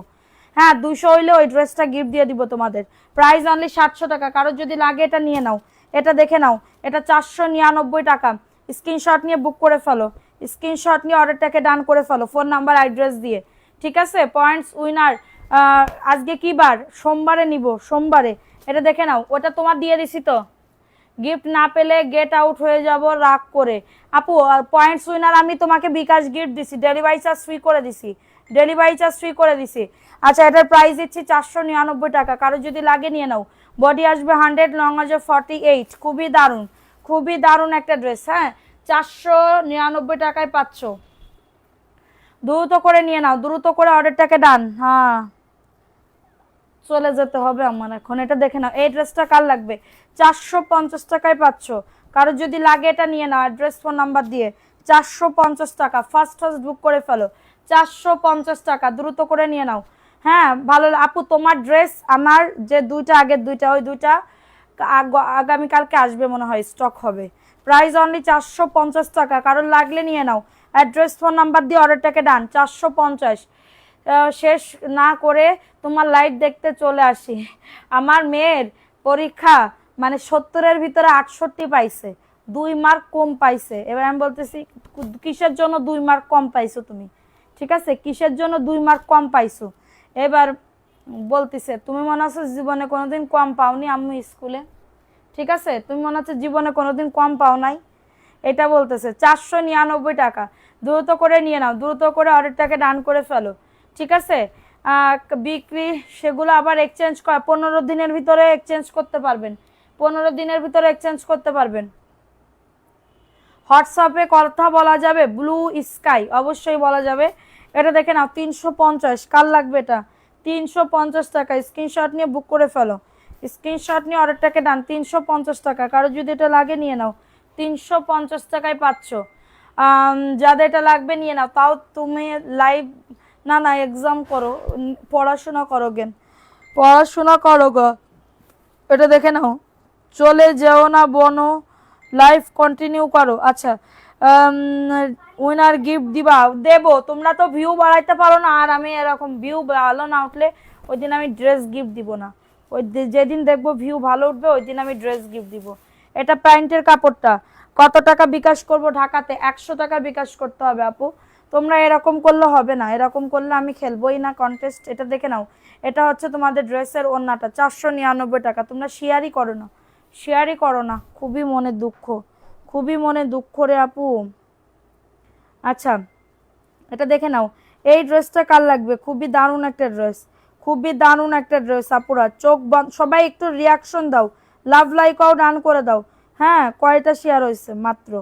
হ্যাঁ 200 হইলে ওই ড্রেসটা গিফট দিয়ে দিব তোমাদের। প্রাইস অনলি 700 টাকা, কারো যদি লাগে এটা নিয়ে নাও। এটা দেখে নাও, এটা 499 টাকা। স্ক্রিনশট নিয়ে বুক করে ফেলো, স্ক্রিনশট নিয়ে অর্ডারটাকে ডান করে ফেলো ফোন নাম্বার অ্যাড্রেস দিয়ে, ঠিক আছে? পয়েন্টস উইনার আজকে কি বার? সোমবারে নিব, সোমবারে। এটা দেখে নাও, ওটা তোমার দিয়ে দিছি তো, গিফট না পেলে গেট আউট হয়ে যাব রাগ করে। আপু পয়েন্টস উইনার আমি তোমাকে বিকাশ গিফট দিছি, ডেলিভারি চার্জ ফ্রি করে দিছি, ডেলিভারি চার্জ ফ্রি করে দিছি। আচ্ছা এটার প্রাইস দিচ্ছি 499 টাকা, কারো যদি লাগে নিয়ে নাও। বডি আসবে 100, লং আসবে 48, খুবই দারুণ, খুবই দারুণ একটা ড্রেস। হ্যাঁ 499 টাকায় পাচ্ছ, দ্রুত করে নিয়ে নাও, দ্রুত করে অর্ডারটাকে ডান। হ্যাঁ চলে যেতে হবে আমার এখন। এটা দেখে নাও, এই ড্রেসটা কার লাগবে? 450 টাকায় পাচ্ছ, কারো যদি লাগে এটা নিয়ে নাও, অ্যাড্রেস ফোন নাম্বার দিয়ে। 450 টাকা, ফার্স্ট ফার্স্ট বুক করে ফেলো, 450 টাকা, দ্রুত করে নিয়ে নাও। হ্যাঁ ভালো আপু, তোমার ড্রেস আমার যে দুইটা, আগের দুইটা, ওই দুইটা আগামীকালকে আসবে মনে হয়, স্টক হবে। প্রাইস অনলি 450 টাকা, কারোর লাগলে নিয়ে নাও, অ্যাড্রেস ফোন নাম্বার দিয়ে অর্ডারটাকে ডান। 450 শেষ না করে তোমার লাইভ দেখতে চলে আসি। আমার মেয়ের পরীক্ষা মানে 70-এর ভিতরে 68 পাইছে, 2 মার্ক কম পাইছে। এবার আমি বলতেছি কিসের জন্য 2 মার্ক কম পাইছো তুমি, ঠিক আছে? কিসের জন্য 2 মার্ক কম পাইছো? এবার বলতেছে তুমি মনে হচ্ছে জীবনে কোনোদিন কম পাওনি আম্মু স্কুলে, ঠিক আছে? তুমি মনে হচ্ছে জীবনে কোনোদিন কম পাও নাই, এটা বলতেছে। 499 টাকা, দ্রুত করে নিয়ে নাও, দ্রুত করে অর্ডারটাকে ডান করে ফেলো, ঠিক আছে? বিক্রি সেগুলো আবার এক্সচেঞ্জ করা 15 দিনের ভিতরে এক্সচেঞ্জ করতে পারবেন, 15 দিনের ভিতরে এক্সচেঞ্জ করতে পারবেন। হোয়াটসঅ্যাপে কথা বলা যাবে? ব্লু স্কাই অবশ্যই বলা যাবে। এটা দেখে নাও 350, কার লাগবে এটা? 350 টাকা, স্ক্রিনশট নিয়ে বুক করে ফেলো, স্ক্রিনশট নিয়ে অর্ডারটাকে ডান। 350 টাকা, কারো যদি এটা লাগে নিয়ে নাও, 350 টাকায় পাচ্ছ। যাদের এটা লাগবে নিয়ে নাও। তাও তুমি লাইভ না না এক্সাম করো, পড়াশোনা করো গেন, পড়াশোনা করো গো। এটা দেখে নাও, চলে যেও না বনো, লাইফ কন্টিনিউ করো। আচ্ছা উইনার গিফট দিবা? দেবো, তোমরা তো ভিউ বাড়াইতে পারো না, আর আমি এরকম ভিউ ভালো না উঠলে ওই দিন আমি ড্রেস গিফট দিব না। ওই যেদিন দেখবো ভিউ ভালো উঠবে ওই দিন আমি ড্রেস গিফট দিব। এটা প্যান্টের কাপড়টা কত টাকা বিকাশ করব? ঢাকাতে 100 টাকা বিকাশ করতে হবে আপু। তোমরা এরকম করলে হবে না, এরকম করলে আমি খেলবোই না কন্টেস্ট। এটা দেখে নাও, এটা হচ্ছে তোমাদের ড্রেসের ওন্নাটা, 499 টাকা। তোমরা শেয়ারই করো না, শেয়ারই করো না, খুবই মনে দুঃখ, খুবই মনে দুঃখ রে আপু। আচ্ছা এটা দেখে নাও, এই ড্রেসটা কার লাগবে? খুবই দারুণ একটা ড্রেস, খুবই দারুণ একটা ড্রেস আপুরা, চোখ বন্ধ, সবাই একটু রিয়াকশন দাও, লাভ লাইকও ডান করে দাও। হ্যাঁ, কয়টা শেয়ার হয়েছে মাত্র,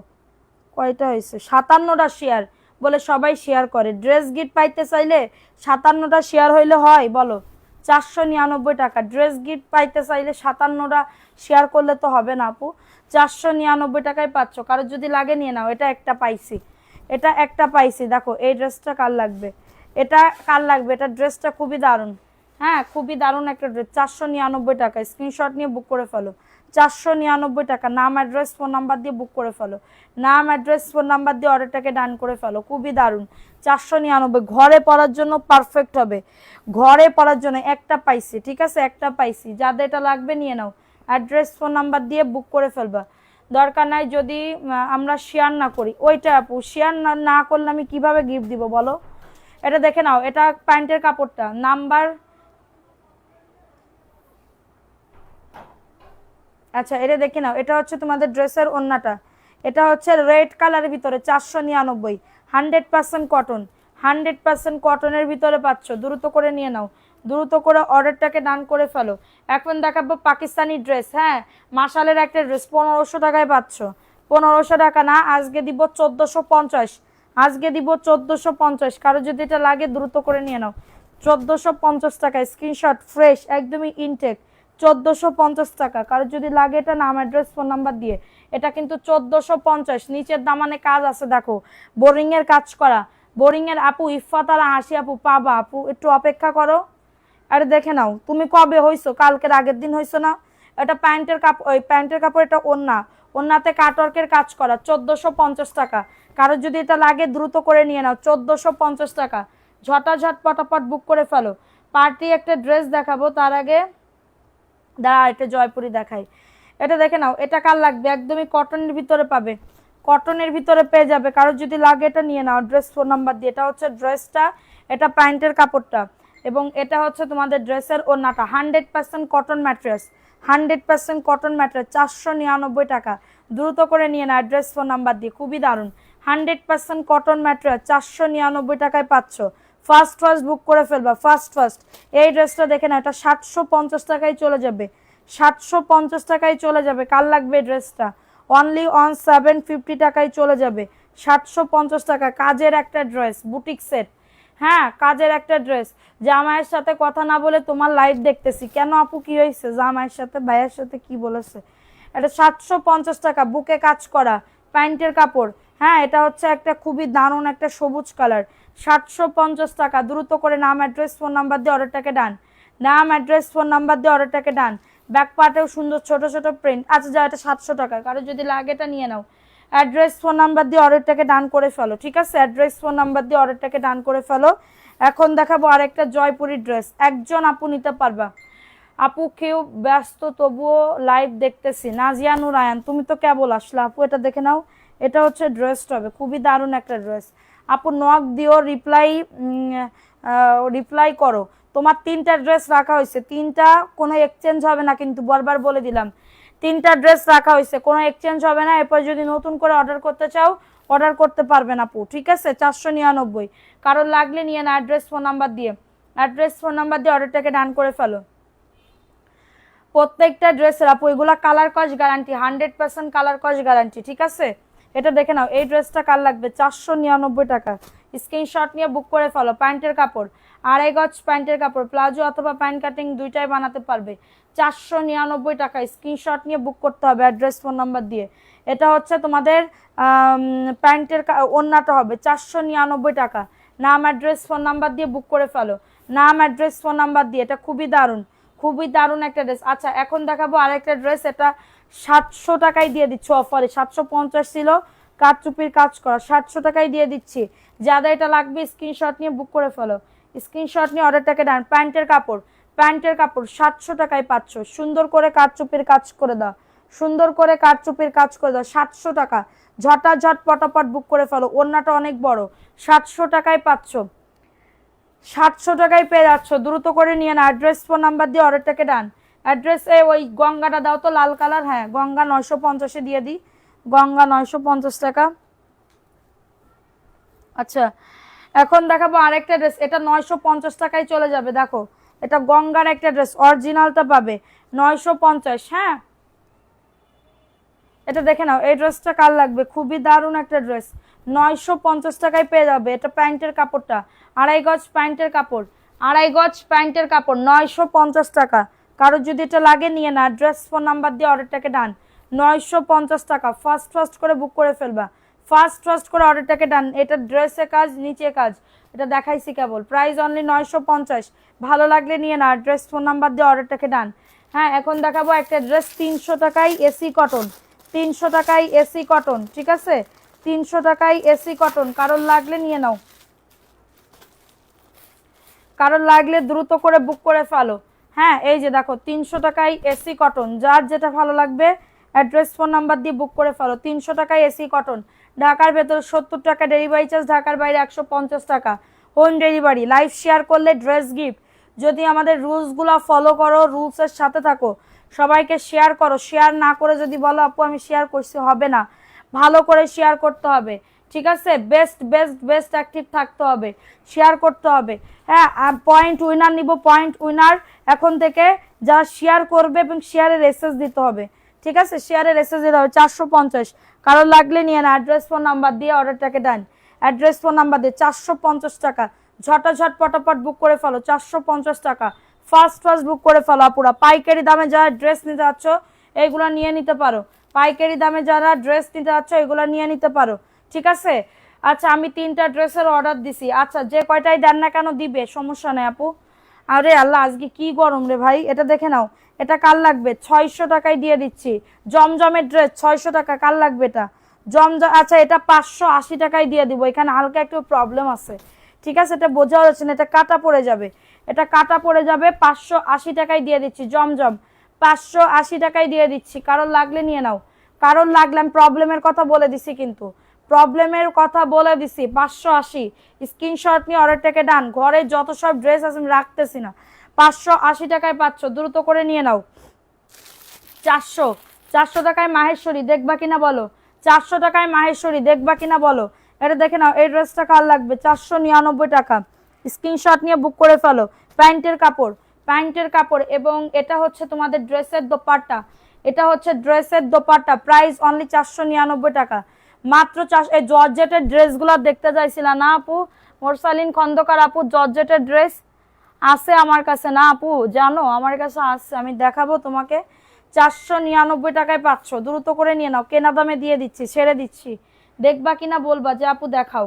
কয়টা হয়েছে? 57টা শেয়ার, বলে সবাই শেয়ার করে। ড্রেস গিফট পাইতে চাইলে 57টা শেয়ার হইলে হয় বলো? 499 টাকা। ড্রেস গিফট পাইতে চাইলে 57টা শেয়ার করলে তো হবে না আপু, 499 টাকায় পাচ্ছ। কারো যদি লাগে নিয়ে নাও। এটা একটা পাইছি, এটা একটা পাইছি। দেখো এই ড্রেসটা কার লাগবে, এটা কার লাগবে? এটা ড্রেসটা খুবই দারুণ, হ্যাঁ খুবই দারুণ একটা ড্রেস। 499 টাকা। স্ক্রিনশট নিয়ে বুক করে ফেলো। 499 টাকা। নাম অ্যাড্রেস ফোন নাম্বার দিয়ে বুক করে ফেলো। নাম অ্যাড্রেস ফোন নাম্বার দিয়ে অর্ডারটাকে ডান করে ফেলো। খুবই দারুণ। 499, ঘরে পরার জন্য পারফেক্ট হবে। ঘরে পরার জন্য একটা পাইছি, ঠিক আছে, একটা পাইছি। যাদের এটা লাগবে নিয়ে নাও। অ্যাড্রেস ফোন নাম্বার দিয়ে বুক করে ফেলবা। দরকার নাই যদি আমরা শেয়ার না করি। ওইটা আপু শেয়ার না করলে আমি কিভাবে গিফট দিব বলো? এটা দেখে নাও, এটা প্যান্টের কাপড়টা নাম্বার, আচ্ছা এটা দেখে নাও। এটা হচ্ছে তোমাদের ড্রেসের ওড়নাটা, এটা হচ্ছে রেড কালারের ভিতরে 499, 100% কটন, 100% কটনের ভিতরে পাচ্ছ। দ্রুত করে নিয়ে নাও, দ্রুত করে অর্ডারটাকে ডান করে ফেলো। এখন দেখাবো পাকিস্তানি ড্রেস। হ্যাঁ, মাশালের একটা ড্রেস 1500 টাকায় পাচ্ছ। 1500 টাকা না, আজকে দিব 1450, আজকে দিব 1450। কারো যদি এটা লাগে দ্রুত করে নিয়ে নাও। 1450 টাকায় স্ক্রিনশট, ফ্রেশ একদমই ইনটেক। 1450 টাকা। কারো যদি লাগে এটা নাম অ্যাড্রেস ফোন নাম্বার দিয়ে। এটা কিন্তু 1450। নিচের দামানে কাজ আছে দেখো, বোরিং এর কাজ করা। বোরিং এর আপু ইফাত আর হাসি আপু পাবা, আপু একটু অপেক্ষা করো। আরে দেখে নাও, তুমি কবে হইছো? কালকের আগের দিন হইছো না? এটা প্যান্টের কাপড়, ওই প্যান্টের কাপড়, এটা ওন্না, ওন্নাতে কাটওয়ার্কের কাজ করা। 1450 টাকা। কারো যদি এটা লাগে দ্রুত করে নিয়ে নাও। 1450 টাকা। ঝটাঝট পটাপট বুক করে ফেলো। পার্টি একটা ড্রেস দেখাবো, তার আগে দাঁড়া এটা জয়পুরি দেখাই। এটা দেখে নাও, এটা কার লাগবে? একদমই কটনের ভিতরে পাবে, কটনের ভিতরে পেয়ে যাবে। কারো যদি লাগে এটা নিয়ে নাও ড্রেস ফোন নাম্বার দিয়ে। এটা হচ্ছে ড্রেসটা, এটা প্যান্টের কাপড়টা, এবং এটা হচ্ছে তোমাদের ড্রেসের ওড়নাটা। 100% কটন ম্যাট্রেস, 100% কটন ম্যাট্রেস। 499 টাকা। দ্রুত করে নিয়ে নাও অ্যাড্রেস ফোন নাম্বার দিয়ে। খুবই দারুণ। 100% কটন ম্যাট্রেস 499 টাকায় পাচ্ছ। ফার্স্ট ফার্স্ট বুক করে ফেলবা, ফার্স্ট ফার্স্ট। এই ড্রেসটা দেখে না, এটা 750 টাকায় চলে যাবে, 750 টাকায় চলে যাবে। কার লাগবে ড্রেসটা? অনলি অন 750 টাকায় চলে যাবে। 750 টাকা। কাজের একটা ড্রেস, বুটিক সেট। হ্যাঁ, কাজের একটা ড্রেস। জামাইয়ের সাথে কথা না বলে তোমার লাইভ দেখতেছি কেন আপু? কি হয়েছে? জামাইয়ের সাথে ভাইয়ের সাথে কি বলেছে? এটা 750 টাকা। বুকে কাজ করা প্যান্টের কাপড়। হ্যাঁ, এটা হচ্ছে একটা খুবই দারুণ একটা সবুজ কালার। 750 টাকা। দ্রুত করে নাম অ্যাড্রেস ফোন নাম্বার দিয়ে অর্ডারটাকে ডান। নাম অ্যাড্রেস ফোন নাম্বার দিয়ে অর্ডারটাকে ডান। ব্যাক পার্টেও সুন্দর ছোট ছোট প্রিন্ট। আচ্ছা যা, এটা 700 টাকা। কারো যদি লাগে এটা নিয়ে নাও। অ্যাড্রেস ফোন নাম্বার দিয়ে অর্ডারটাকে ডান করে ফেলো, ঠিক আছে? অ্যাড্রেস ফোন নাম্বার দিয়ে অর্ডারটাকে ডান করে ফেলো। এখন দেখাবো আরেকটা জয়পুরি ড্রেস। একজন আপু নিতে পারবা। আপু কেউ ব্যস্ত তবুও লাইভ দেখতেছি। নাজিয়া নুর আয়ান, তুমি তো কেবল আসলে আপু। এটা দেখে নাও, এটা হচ্ছে ড্রেসটা হবে, খুবই দারুণ একটা ড্রেস। আপু নক দিও, রিপ্লাই রিপ্লাই করো। তোমার 3টা ড্রেস রাখা হয়েছে, 3টা, কোনো এক্সচেঞ্জ হবে না কিন্তু, বারবার বলে দিলাম। 3টা ড্রেস রাখা হয়েছে, কোনো এক্সচেঞ্জ হবে না। এরপর যদি নতুন করে অর্ডার করতে চাও অর্ডার করতে পারবেন আপু, ঠিক আছে? 499। কারোর লাগলে নিয়ে না অ্যাড্রেস ফোন নাম্বার দিয়ে। অ্যাড্রেস ফোন নাম্বার দিয়ে অর্ডারটাকে ডান করে ফেলো। প্রত্যেকটা ড্রেসের আপু এগুলা কালার কস গ্যারান্টি, 100% কালার কস গ্যারান্টি, ঠিক আছে? এটা দেখে নাও, এই ড্রেসটা কার লাগবে? 499 টাকা। স্ক্রিনশট নিয়ে বুক করে ফেলো। প্যান্টের কাপড়, 2.5 গজ প্যান্টের কাপড়, প্লাজো অথবা প্যান্ট কাটিং দুইটাই বানাতে পারবে। 499 টাকা। স্ক্রিনশট নিয়ে বুক করতে হবে অ্যাড্রেস ফোন নাম্বার দিয়ে। এটা হচ্ছে তোমাদের প্যান্টের ওড়নাটা হবে 499 টাকা। নাম অ্যাড্রেস ফোন নাম্বার দিয়ে বুক করে ফেলো। নাম অ্যাড্রেস ফোন নাম্বার দিয়ে। এটা খুবই দারুণ, খুবই দারুণ একটা ড্রেস। আচ্ছা এখন দেখাবো আরেকটা ড্রেস। এটা 700 টাকায় দিয়ে দিচ্ছি অফারে। 750 ছিল, কাঠচুপির কাজ করা, 700 টাকায় দিয়ে দিচ্ছি। যাদের এটা লাগবে স্ক্রিনশট নিয়ে বুক করে ফেলো। স্ক্রিনশট নিয়ে অর্ডারটাকে ডান। প্যান্টের কাপড়, প্যান্টের কাপড় 700 টাকায় পাচ্ছ। সুন্দর করে কাঠচুপির কাজ করে দাও, সুন্দর করে কাঠচুপির কাজ করে দাও। 700 টাকা। ঝটাঝট পটাপট বুক করে ফেলো। ওড়নাটা অনেক বড়। 700 টাকায় পাচ্ছ, 700 টাকায় পেয়ে যাচ্ছ। দ্রুত করে নিয়ে না অ্যাড্রেস ফোন নাম্বার দিয়ে অর্ডারটাকে ডান। অ্যাড্রেসে ওই গঙ্গাটা দাও তো, লাল কালার। হ্যাঁ, গঙ্গা 950-এ দিয়ে দিই। গঙ্গা 950 টাকা। আচ্ছা এখন দেখাবো আরেকটা ড্রেস। এটা 950 টাকায় চলে যাবে। দেখো এটা গঙ্গার একটা ড্রেস, অরিজিনালটা পাবে 950। হ্যাঁ, এটা দেখে নাও, এই ড্রেসটা কার লাগবে, খুবই দারুণ একটা ড্রেস। 950 টাকায় পেয়ে যাবে। এটা প্যান্টের কাপড়টা, 2.5 গজ প্যান্টের কাপড়, 2.5 গজ প্যান্টের কাপড়, 950 টাকা। কারো যদি এটা লাগে নিয়ে না, অ্যাড্রেস ফোন নাম্বার দিয়ে অর্ডারটাকে ডান। 950 টাকা, ফার্স্ট ফার্স্ট করে বুক করে ফেলবা, ফার্স্ট ফার্স্ট করে অর্ডারটাকে ডান। এটা ড্রেসে কাজ, নিচে কাজ, এটা দেখাইছি কেবল। Price only 950। ভালো লাগলে নিয়ে না, অ্যাড্রেস ফোন নাম্বার দিয়ে অর্ডারটাকে ডান। হ্যাঁ, এখন দেখাবো একটা ড্রেস 300 টাকায় এসি কটন, 300 টাকায় এসি কটন, ঠিক আছে, 300 টাকায় এসি কটন। কারোর লাগলে নিয়ে নাও, কারোর লাগলে দ্রুত করে বুক করে ফেলো। হ্যাঁ, এই যে দেখো 300 টাকায় এসি কটন, যার যেটা ভালো লাগবে অ্যাড্রেস ফোন নাম্বার দিয়ে বুক করে ফেলো। 300 টাকায় এসি কটন, ঢাকার ভেতরে 70 টাকা ডেলিভারি চার্জ, ঢাকার বাইরে 150 টাকা হোম ডেলিভারি। লাইভ শেয়ার করলে ড্রেস গিফট। যদি আমাদের রুলসগুলো ফলো করো, রুলসের সাথে থাকো, সবাইকে শেয়ার করো। শেয়ার না করে যদি বলো আপু আমি শেয়ার করছি, হবে না, ভালো করে শেয়ার করতে হবে, ঠিক আছে, বেস্ট বেস্ট বেস্ট অ্যাক্টিভ থাকতে হবে, শেয়ার করতে হবে। হ্যাঁ, পয়েন্ট উইনার নিব, পয়েন্ট উইনার এখন থেকে যারা শেয়ার করবে এবং শেয়ারের এসএস দিতে হবে, ঠিক আছে, শেয়ারের এসএস দিতে হবে। 450, কারোর লাগলে নিয়ে না, অ্যাড্রেস ফোন নাম্বার দিয়ে অর্ডারটাকে ডান। অ্যাড্রেস ফোন নাম্বার দিয়ে 450 টাকা, ঝটাঝট পটাপট বুক করে ফেলো। 450 টাকা, ফার্স্ট ফার্স্ট বুক করে ফেলো আপুরা। পাইকারি দামে যারা ড্রেস নিতে যাচ্ছ এইগুলো নিয়ে নিতে পারো, পাইকারি দামে যারা ড্রেস নিতে যাচ্ছ এগুলো নিয়ে নিতে পারো, ঠিক আছে। আচ্ছা, আমি 3টা ড্রেসের অর্ডার দিছি, আচ্ছা যে কয়টাই দেন না কেন দিবে, সমস্যা নেই আপু। আরে আল্লাহ, আজকে কি গরম রে ভাই। এটা দেখে নাও, এটা কার লাগবে, 600 টাকায় দিয়ে দিচ্ছি। জমজমের ড্রেস 600 টাকা, কার লাগবে এটা, জমজম। আচ্ছা, এটা 580 টাকায় দিয়ে দিব। এখানে হালকা একটু প্রবলেম আছে, ঠিক আছে, এটা বোঝা যাচ্ছে না, এটা কাটা পড়ে যাবে, এটা কাটা পড়ে যাবে। 580 টাকায় দিয়ে দিচ্ছি জমজম, 580 টাকায় দিয়ে দিচ্ছি। কারোর লাগলে নিয়ে নাও, কারোর লাগলে, আমি প্রবলেমের কথা বলে দিছি, কিন্তু প্রবলেমের কথা বলে দিছি। 580, স্ক্রিনশট নিয়ে অর্ডারটাকে ডান। ঘরে যত সব ড্রেস আছে আমি রাখতেছি না, 580 টাকায় পাচ্ছ, দ্রুত করে নিয়ে নাও। 400, 400 টাকায় মাহেশ্বরী, দেখবা কিনা বলো, 400 টাকায় মাহেশ্বরী, দেখবা কিনা বলো। এটা দেখে নাও, এই ড্রেসটা কার লাগবে, 499 টাকা, স্ক্রিনশট নিয়ে বুক করে ফেলো। প্যান্টের কাপড়, প্যান্টের কাপড়, এবং এটা হচ্ছে তোমাদের ড্রেসের দোপাট্টা, এটা হচ্ছে ড্রেসের দোপাট্টা। প্রাইস অনলি 499 টাকা, মাত্র 400। এই জর্জেটের ড্রেসগুলো দেখতে চাইছিলা না আপু, মোরসালিন খন্দকার আপু, জর্জেটের ড্রেস আছে আমার কাছে না আপু, জানো আমার কাছে আছে, আমি দেখাবো তোমাকে। 499 টাকায় পাচ্ছ, দ্রুত করে নিয়ে নাও, কেনা দামে দিয়ে দিচ্ছি, ছেড়ে দিচ্ছি, দেখবা কিনা বলবা যে আপু দেখাও।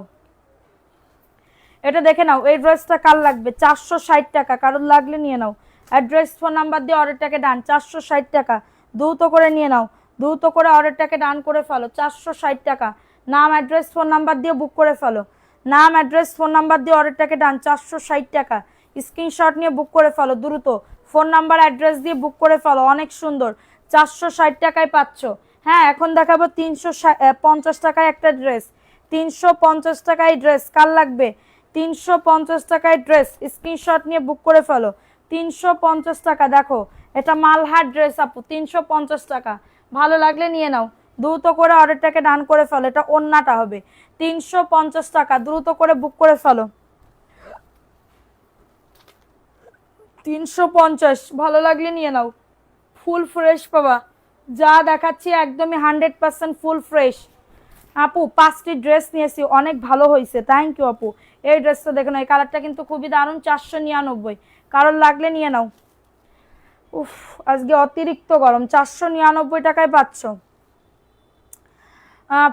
এটা দেখে নাও, এই ড্রেসটা কার লাগবে, 460 টাকা, কারোর লাগলে নিয়ে নাও। অ্যাড্রেস ফোন নাম্বার দিয়ে অর্ডারটাকে ডান, 460 টাকা, দ্রুত করে নিয়ে নাও, দ্রুত করে অর্ডারটাকে ডান করে ফেলো। 460 টাকা, নাম অ্যাড্রেস ফোন নাম্বার দিয়ে বুক করে ফেলো, নাম অ্যাড্রেস ফোন নাম্বার দিয়ে অর্ডারটাকে ডান। 460 টাকা, স্ক্রিনশট নিয়ে বুক করে ফেলো দ্রুত, ফোন নাম্বার অ্যাড্রেস দিয়ে বুক করে ফেলো। অনেক সুন্দর, 460 টাকায় পাচ্ছ। হ্যাঁ, এখন দেখাবো 350 টাকায় একটা ড্রেস, 350 টাকায় ড্রেস, কার লাগবে, 350 টাকায় ড্রেস, স্ক্রিনশট নিয়ে বুক করে ফেলো। 350 টাকা, দেখো এটা মালহার ড্রেস আপু, 350 টাকা, ভালো লাগলে নিয়ে নাও, দ্রুত করে অর্ডারটাকে ডান করে ফেলো। এটা ওন্নাটা হবে, 350 টাকা, দ্রুত করে বুক করে ফেলো। 350, ভালো লাগলে নিয়ে নাও, ফুল ফ্রেশ পাবা, যা দেখাচ্ছি একদমই 100% ফুল ফ্রেশ। আপু 5টি ড্রেস নিয়েছি, অনেক ভালো হয়েছে, থ্যাংক ইউ আপু। এই ড্রেসটা দেখো না, এই কালারটা কিন্তু খুবই দারুণ, 499, কারোর লাগলে নিয়ে নাও। উফ, আজকে অতিরিক্ত গরম, 499 টাকায় পাচ্ছ।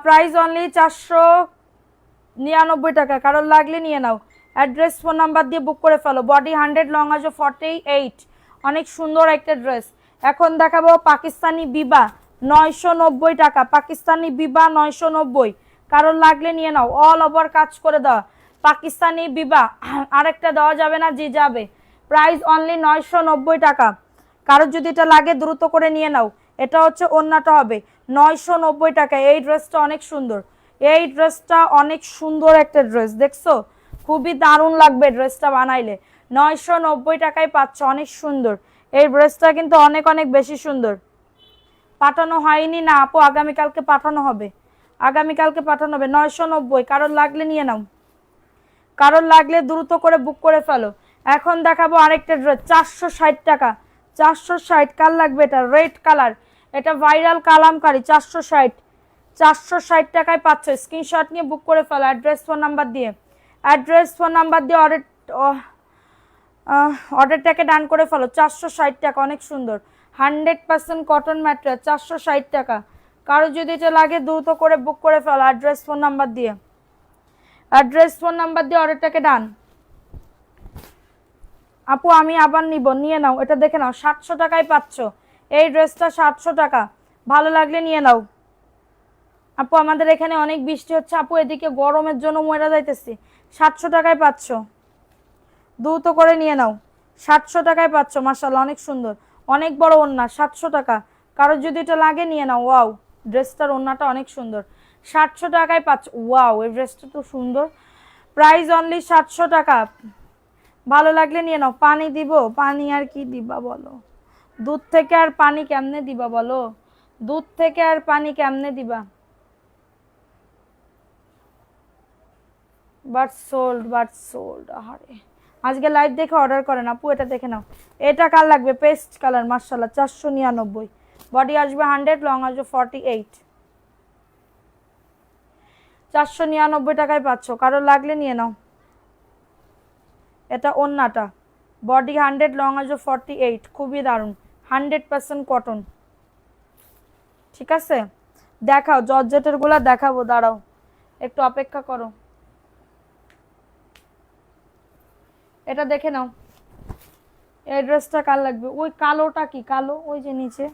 প্রাইস অনলি 499 টাকা, কারোর লাগলে নিয়ে নাও। অ্যাড্রেস ফোন নাম্বার দিয়ে বুক করে ফেলো। বডি 100, লং আজও 48, অনেক সুন্দর একটা ড্রেস। এখন দেখাবো পাকিস্তানি বিবা, 990 টাকা, পাকিস্তানি বিবা 990, কারোর লাগলে নিয়ে নাও। অল ওভার কাজ করে দেওয়া পাকিস্তানি বিবা, আরেকটা দেওয়া যাবে না, জি যাবে। প্রাইস অনলি 990 টাকা, কারোর যদি এটা লাগে দ্রুত করে নিয়ে নাও। এটা হচ্ছে ওন্নাটা হবে 990 টাকা। এই ড্রেসটা অনেক সুন্দর, এই ড্রেসটা অনেক সুন্দর একটা ড্রেস, দেখছো, খুবই দারুণ লাগবে ড্রেসটা বানাইলে। 990 টাকায় পাচ্ছ, অনেক সুন্দর এই ড্রেসটা, কিন্তু অনেক অনেক বেশি সুন্দর। পাঠানো হয়নি না আপু, আগামীকালকে পাঠানো হবে, আগামীকালকে পাঠানো হবে। 990, কারোর লাগলে নিয়ে নাও, কারোর লাগলে দ্রুত করে বুক করে ফেলো। এখন দেখাবো আরেকটা ড্রেস, 460 টাকা, 460, কার লাগবে, এটা রেড কালার, এটা ভাইরাল কালামকারী 460 টাকায় পাচ্ছ। স্ক্রিনশট নিয়ে বুক করে ফেলো অ্যাড্রেস ফোন নাম্বার দিয়ে। অর্ডারটাকে ডান করে ফেলো। 460 টাকা, অনেক সুন্দর 100% কটন ম্যাটেরিয়াল, 460 টাকা। কারো যদি এটা লাগে দ্রুত করে বুক করে ফেলো অ্যাড্রেস ফোন নাম্বার দিয়ে। অর্ডারটাকে ডান। আপু আমি আবার নিব, নিয়ে নাও। এটা দেখে নাও 700 টাকায় পাচ্ছ এই ড্রেসটা, 700 টাকা। ভালো লাগলে নিয়ে নাও। আপু আমাদের এখানে অনেক বৃষ্টি হচ্ছে আপু, এদিকে গরমের জন্য মরে যাইতেছি। 700 টাকায় পাচ্ছ, দ্রুত করে নিয়ে নাও। 700 টাকায় পাচ্ছ, মাশাআল্লাহ অনেক সুন্দর, অনেক বড় ওড়না, 700 টাকা। কারো যদি এটা লাগে নিয়ে নাও। ওয়াও, ড্রেসটার ওড়নাটা অনেক সুন্দর, 700 টাকায় পাচ্ছ। ওয়াও, এই ড্রেসটা তো সুন্দর, প্রাইস অনলি 700 টাকা। ভালো লাগলে নিয়ে নাও। পানি দিব, পানি আর কি দিবা বলো, দুধ থেকে আর পানি কেমনে দিবা বলো, দুধ থেকে আর পানি কেমনে দিবা। But sold. আহারে, আজকে লাইভ দেখে অর্ডার করেন আপু। এটা দেখে নাও, এটা কার লাগবে, পেস্ট কালার, মাশাআল্লাহ 499। বডি আসবে 100, লং আসবে 48, 499 টাকায় পাচ্ছ। কারো লাগলে নিয়ে নাও। এটা ওন্নাটা, বডি 100, লং আসবে 48, খুবই দারুণ, 100% কটন। ঠিক আছে, দেখাও জর্জেটের গুলা দেখাবো, দাঁড়াও একটু অপেক্ষা করো। এটা দেখে নাও, এই ড্রেসটা কার লাগবে, ওই কালোটা কি কালো, ওই যে নিচে।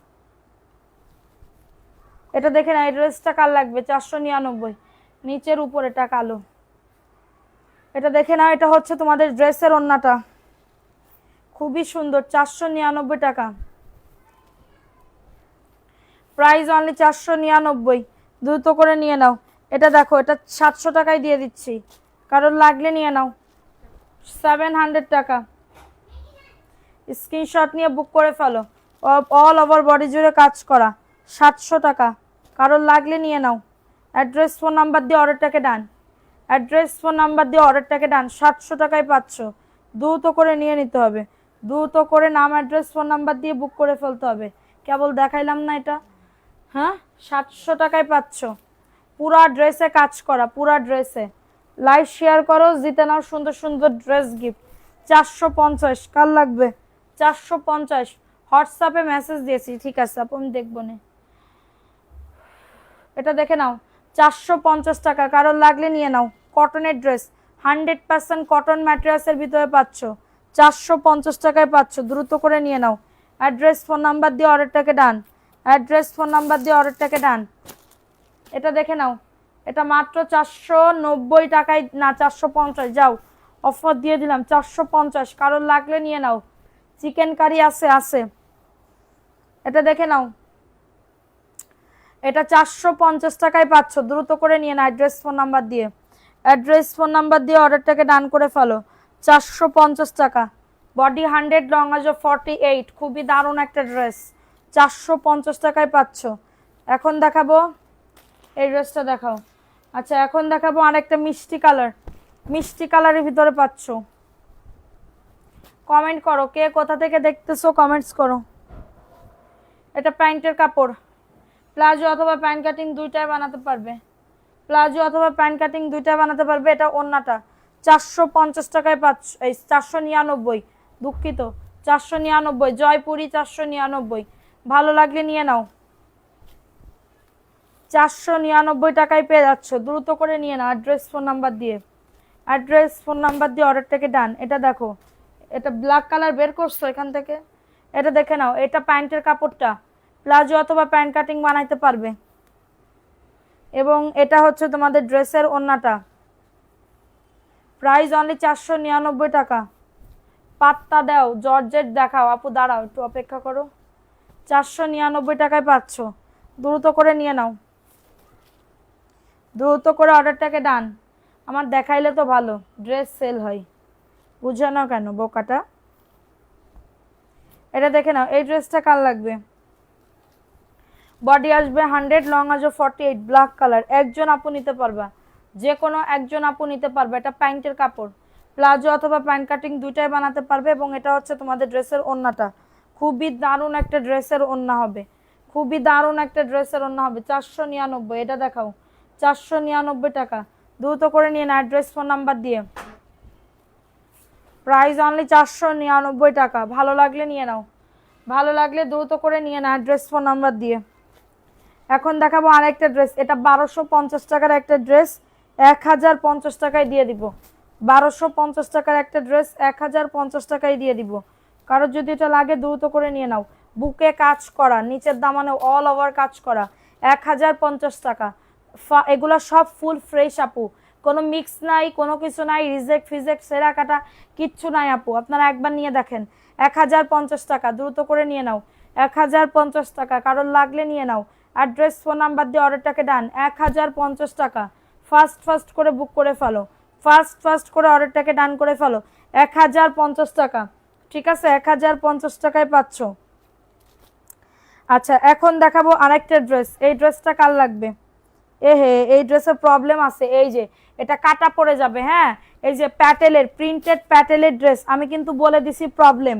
এটা দেখে নাও, এই ড্রেসটা কার লাগবে, 499, নিচের উপর এটা কালো। এটা দেখে নাও, এটা হচ্ছে তোমাদের ড্রেসের ওন্নাটা, খুবই সুন্দর, 499 টাকা। প্রাইস অনলি 499, দ্রুত করে নিয়ে নাও। এটা দেখো, এটা 700 টাকায় দিয়ে দিচ্ছি, কারোর লাগলে নিয়ে নাও। 700 টাকা, স্ক্রিনশট নিয়ে বুক করে ফেলো। অল ওভার বডি জুড়ে কাজ করা, 700 টাকা। কারোর লাগলে নিয়ে নাও। অ্যাড্রেস ফোন নাম্বার দিয়ে অর্ডারটাকে ডান। 700 টাকায় পাচ্ছ, দ্রুত করে নিয়ে নিতে হবে, দ্রুত করে নাম অ্যাড্রেস ফোন নাম্বার দিয়ে বুক করে ফেলতে হবে। কেবল দেখাইলাম না এটা, হ্যাঁ 700 টাকায় পাচ্ছ, পুরা ড্রেসে কাজ করা, পুরা ড্রেসে। লাইভ শেয়ার করো, জিতে নাও সুন্দর সুন্দর ড্রেস গিফট। 450, কার লাগবে 450, হোয়াটসঅ্যাপে মেসেজ দিয়েছি, ঠিক আছে আপু আমি দেখবো না। এটা দেখে নাও, 450 টাকা। কারোর লাগলে নিয়ে নাও, কটনের ড্রেস, 100% কটন ম্যাটেরিয়ালসের ভিতরে পাচ্ছ, 450 টাকায় পাচ্ছ, দ্রুত করে নিয়ে নাও। অ্যাড্রেস ফোন নাম্বার দিয়ে অর্ডারটাকে ডান। এটা দেখে নাও, এটা মাত্র 490 টাকায়, না 450, যাও অফার দিয়ে দিলাম 450। কারোর লাগলে নিয়ে নাও, চিকেন কারি আছে। এটা দেখে নাও, এটা 450 টাকায় পাচ্ছ, দ্রুত করে নিয়ে নাও। অ্যাড্রেস ফোন নাম্বার দিয়ে অর্ডারটাকে ডান করে ফেলো। 450 টাকা, বডি 100, লং আসবে 48, খুবই দারুণ একটা ড্রেস, 450 টাকায় পাচ্ছ। এখন দেখাবো এই ড্রেসটা, দেখাও। আচ্ছা এখন দেখাবো আরেকটা মিষ্টি কালারের ভিতরে পাচ্ছ। কমেন্ট করো কে কোথা থেকে দেখতেছো, কমেন্টস করো। এটা প্যান্টের কাপড়, প্লাজো অথবা প্যান্ট কাটিং দুইটাই বানাতে পারবে। এটা ওন্নাটা, 450 টাকায় পাচ্ছ, এই 499, দুঃখিত 499, জয়পুরি 499। ভালো লাগলে নিয়ে নাও, 499 টাকায় পেয়ে যাচ্ছ, দ্রুত করে নিয়ে নাও। অ্যাড্রেস ফোন নাম্বার দিয়ে অর্ডারটাকে ডান। এটা দেখো, এটা ব্ল্যাক কালার বের করছো এখান থেকে, এটা দেখে নাও। এটা প্যান্টের কাপড়টা, প্লাজো অথবা প্যান্ট কাটিং বানাইতে পারবে। এবং এটা হচ্ছে তোমাদের ড্রেসের ওন্নাটা, প্রাইস অনলি 499 টাকা। পাত্তা দাও, জর্জেট দেখাও আপু, দাঁড়াও একটু অপেক্ষা করো। 499 টাকায় পাচ্ছ, দ্রুত করে নিয়ে নাও, দ্রুত করে অর্ডারটাকে ডান। আমার দেখাইলে তো ভালো, ড্রেস সেল হয়, বুঝো না কেন বোকাটা। এটা দেখে নাও, এই ড্রেসটা কার লাগবে, বডি আসবে 100, লং আসবে 48, ব্ল্যাক কালার। একজন আপু নিতে পারবা, যে কোনো একজন আপু নিতে পারবে। এটা প্যান্টের কাপড়, প্লাজো অথবা প্যান্ট কাটিং দুইটাই বানাতে পারবে। এবং এটা হচ্ছে তোমাদের ড্রেসের ওন্নাটা, খুবই দারুণ একটা ড্রেসের ওন্না হবে, খুবই দারুণ একটা ড্রেসের ওড়না হবে 499। এটা দেখাও 499 টাকা। দ্রুত করে নিয়ে না অ্যাড্রেস ফোন নাম্বার দিয়ে। প্রাইস অনলি 499 টাকা। ভালো লাগলে নিয়ে নাও, ভালো লাগলে দ্রুত করে নিয়ে নাও অ্যাড্রেস ফোন নাম্বার দিয়ে। এখন দেখাবো আরেকটা ড্রেস। এটা 1250 টাকার একটা ড্রেস 1050 টাকায় দিয়ে দিব। 1250 টাকার একটা ড্রেস 1050 টাকায় দিয়ে দিব। কারোর যদি এটা লাগে দ্রুত করে নিয়ে নাও। বুকে কাজ করা, নিচের দামানে অল ওভার কাজ করা, 1050 টাকা। এগুলা সব ফুল ফ্রেশ আপু, কোনো মিক্স নাই, কোনো কিছু নাই, রিজেক্ট ফিজেক্ট সেরা কাটা কিচ্ছু নাই আপু। আপনারা একবার নিয়ে দেখেন। 1050 টাকা, দ্রুত করে নিয়ে নাও। 1050 টাকা, কারোর লাগলে নিয়ে নাও। অ্যাড্রেস ফোন নাম্বার দিয়ে অর্ডারটাকে ডান। 1050 টাকা। ফার্স্ট ফার্স্ট করে বুক করে ফেলো, ফার্স্ট ফার্স্ট করে অর্ডারটাকে ডান করে ফেলো। 1050 টাকা, ঠিক আছে? 1050 টাকায় পাচ্ছ। আচ্ছা, এখন দেখাবো আরেকটা ড্রেস। এই ড্রেসটা কার লাগবে? হে, এই ড্রেসের প্রবলেম আছে। এই যে এটা কাটা পড়ে যাবে, হ্যাঁ। এই যে প্যাটেলের, প্রিন্টেড প্যাটেলের ড্রেস, আমি কিন্তু বলে দিছি প্রবলেম।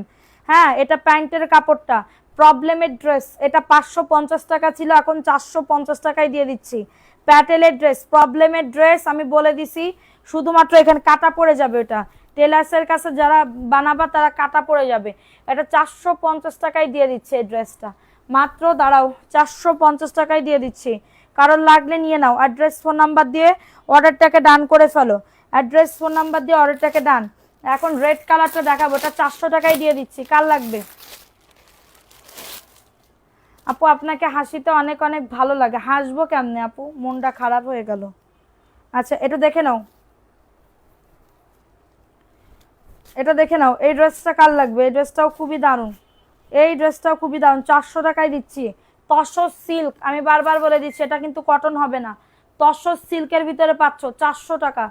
হ্যাঁ, এটা প্যান্টের কাপড়টা প্রবলেমের ড্রেস। এটা 550 টাকা ছিল, এখন 450 টাকায় দিয়ে দিচ্ছি। প্যাটেলের ড্রেস, প্রবলেমের ড্রেস, আমি বলে দিছি। শুধুমাত্র এখানে কাটা পড়ে যাবে। এটা টেলার্সের কাছে যারা বানাবা তারা কাটা পড়ে যাবে। এটা 450 টাকায় দিয়ে দিচ্ছে এই ড্রেসটা। মাত্র দাঁড়াও, 450 টাকায় দিয়ে দিচ্ছি। কারণ লাগলে নিয়ে নাও। অ্যাড্রেস ফোন নাম্বার দিয়ে অর্ডারটাকে ডান করে ফেলো। অ্যাড্রেস ফোন নাম্বার দিয়ে অর্ডারটাকে ডান। এখন রেড কালারটা দেখাবো, এটা 400 টাকায় দিয়ে দিচ্ছি। কার লাগবে? আপু আপনাকে হাসিতে অনেক অনেক ভালো লাগে। হাসবো কেমনে আপু, মনটা খারাপ হয়ে গেল। আচ্ছা, এটা দেখে নাও, এটা দেখে নাও। এই ড্রেসটা কার লাগবে? এই ড্রেসটাও খুবই দারুণ, এই ড্রেসটাও খুবই দারুণ। 400 টাকায় দিচ্ছি। তসর সিল্ক, আমি বারবার বলে দিচ্ছি এটা কিন্তু কটন হবে না। তসর সিল্কের ভিতরে পাচ্ছ 400 টাকা।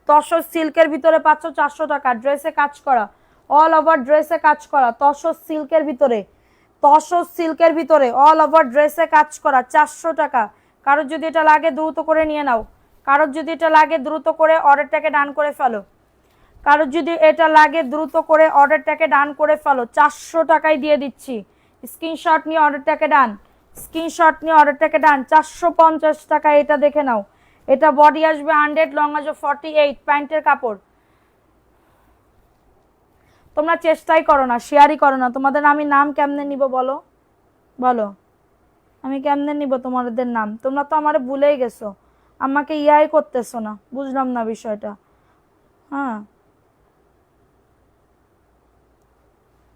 তসর সিল্কের ভিতরে পাচ্ছ 400 টাকা। ড্রেসে কাজ করা, অল ওভার ড্রেসে কাজ করা, তসর সিল্কের ভিতরে, তসর সিল্কের ভিতরে অল ওভার ড্রেসে কাজ করা, 400 টাকা। কারোর যদি এটা লাগে দ্রুত করে নিয়ে নাও। কারোর যদি এটা লাগে দ্রুত করে অর্ডারটাকে ডান করে ফেলো। কারোর যদি এটা লাগে দ্রুত করে অর্ডারটাকে ডান করে ফেলো। 400 টাকায় দিয়ে দিচ্ছি। স্ক্রিনশট নিয়ে অর্ডারটাকে ডান, স্ক্রিনশট নিয়ে অর্ডারটাকে ডান। 450 টাকা। এটা দেখে নাও, এটা বডি আসবে 100, লং আসবে 48, প্যান্টের কাপড়। তোমরা চেষ্টাই করো না, শেয়ারই করো না। তোমাদের আমি নাম কেমনে নিব বলো, বলো আমি কেমনে নিব তোমাদের নাম? তোমরা তো আমারে ভুলেই গেছো, আমাকে ইয়াই করতেছো না, বুঝলাম না বিষয়টা। হ্যাঁ,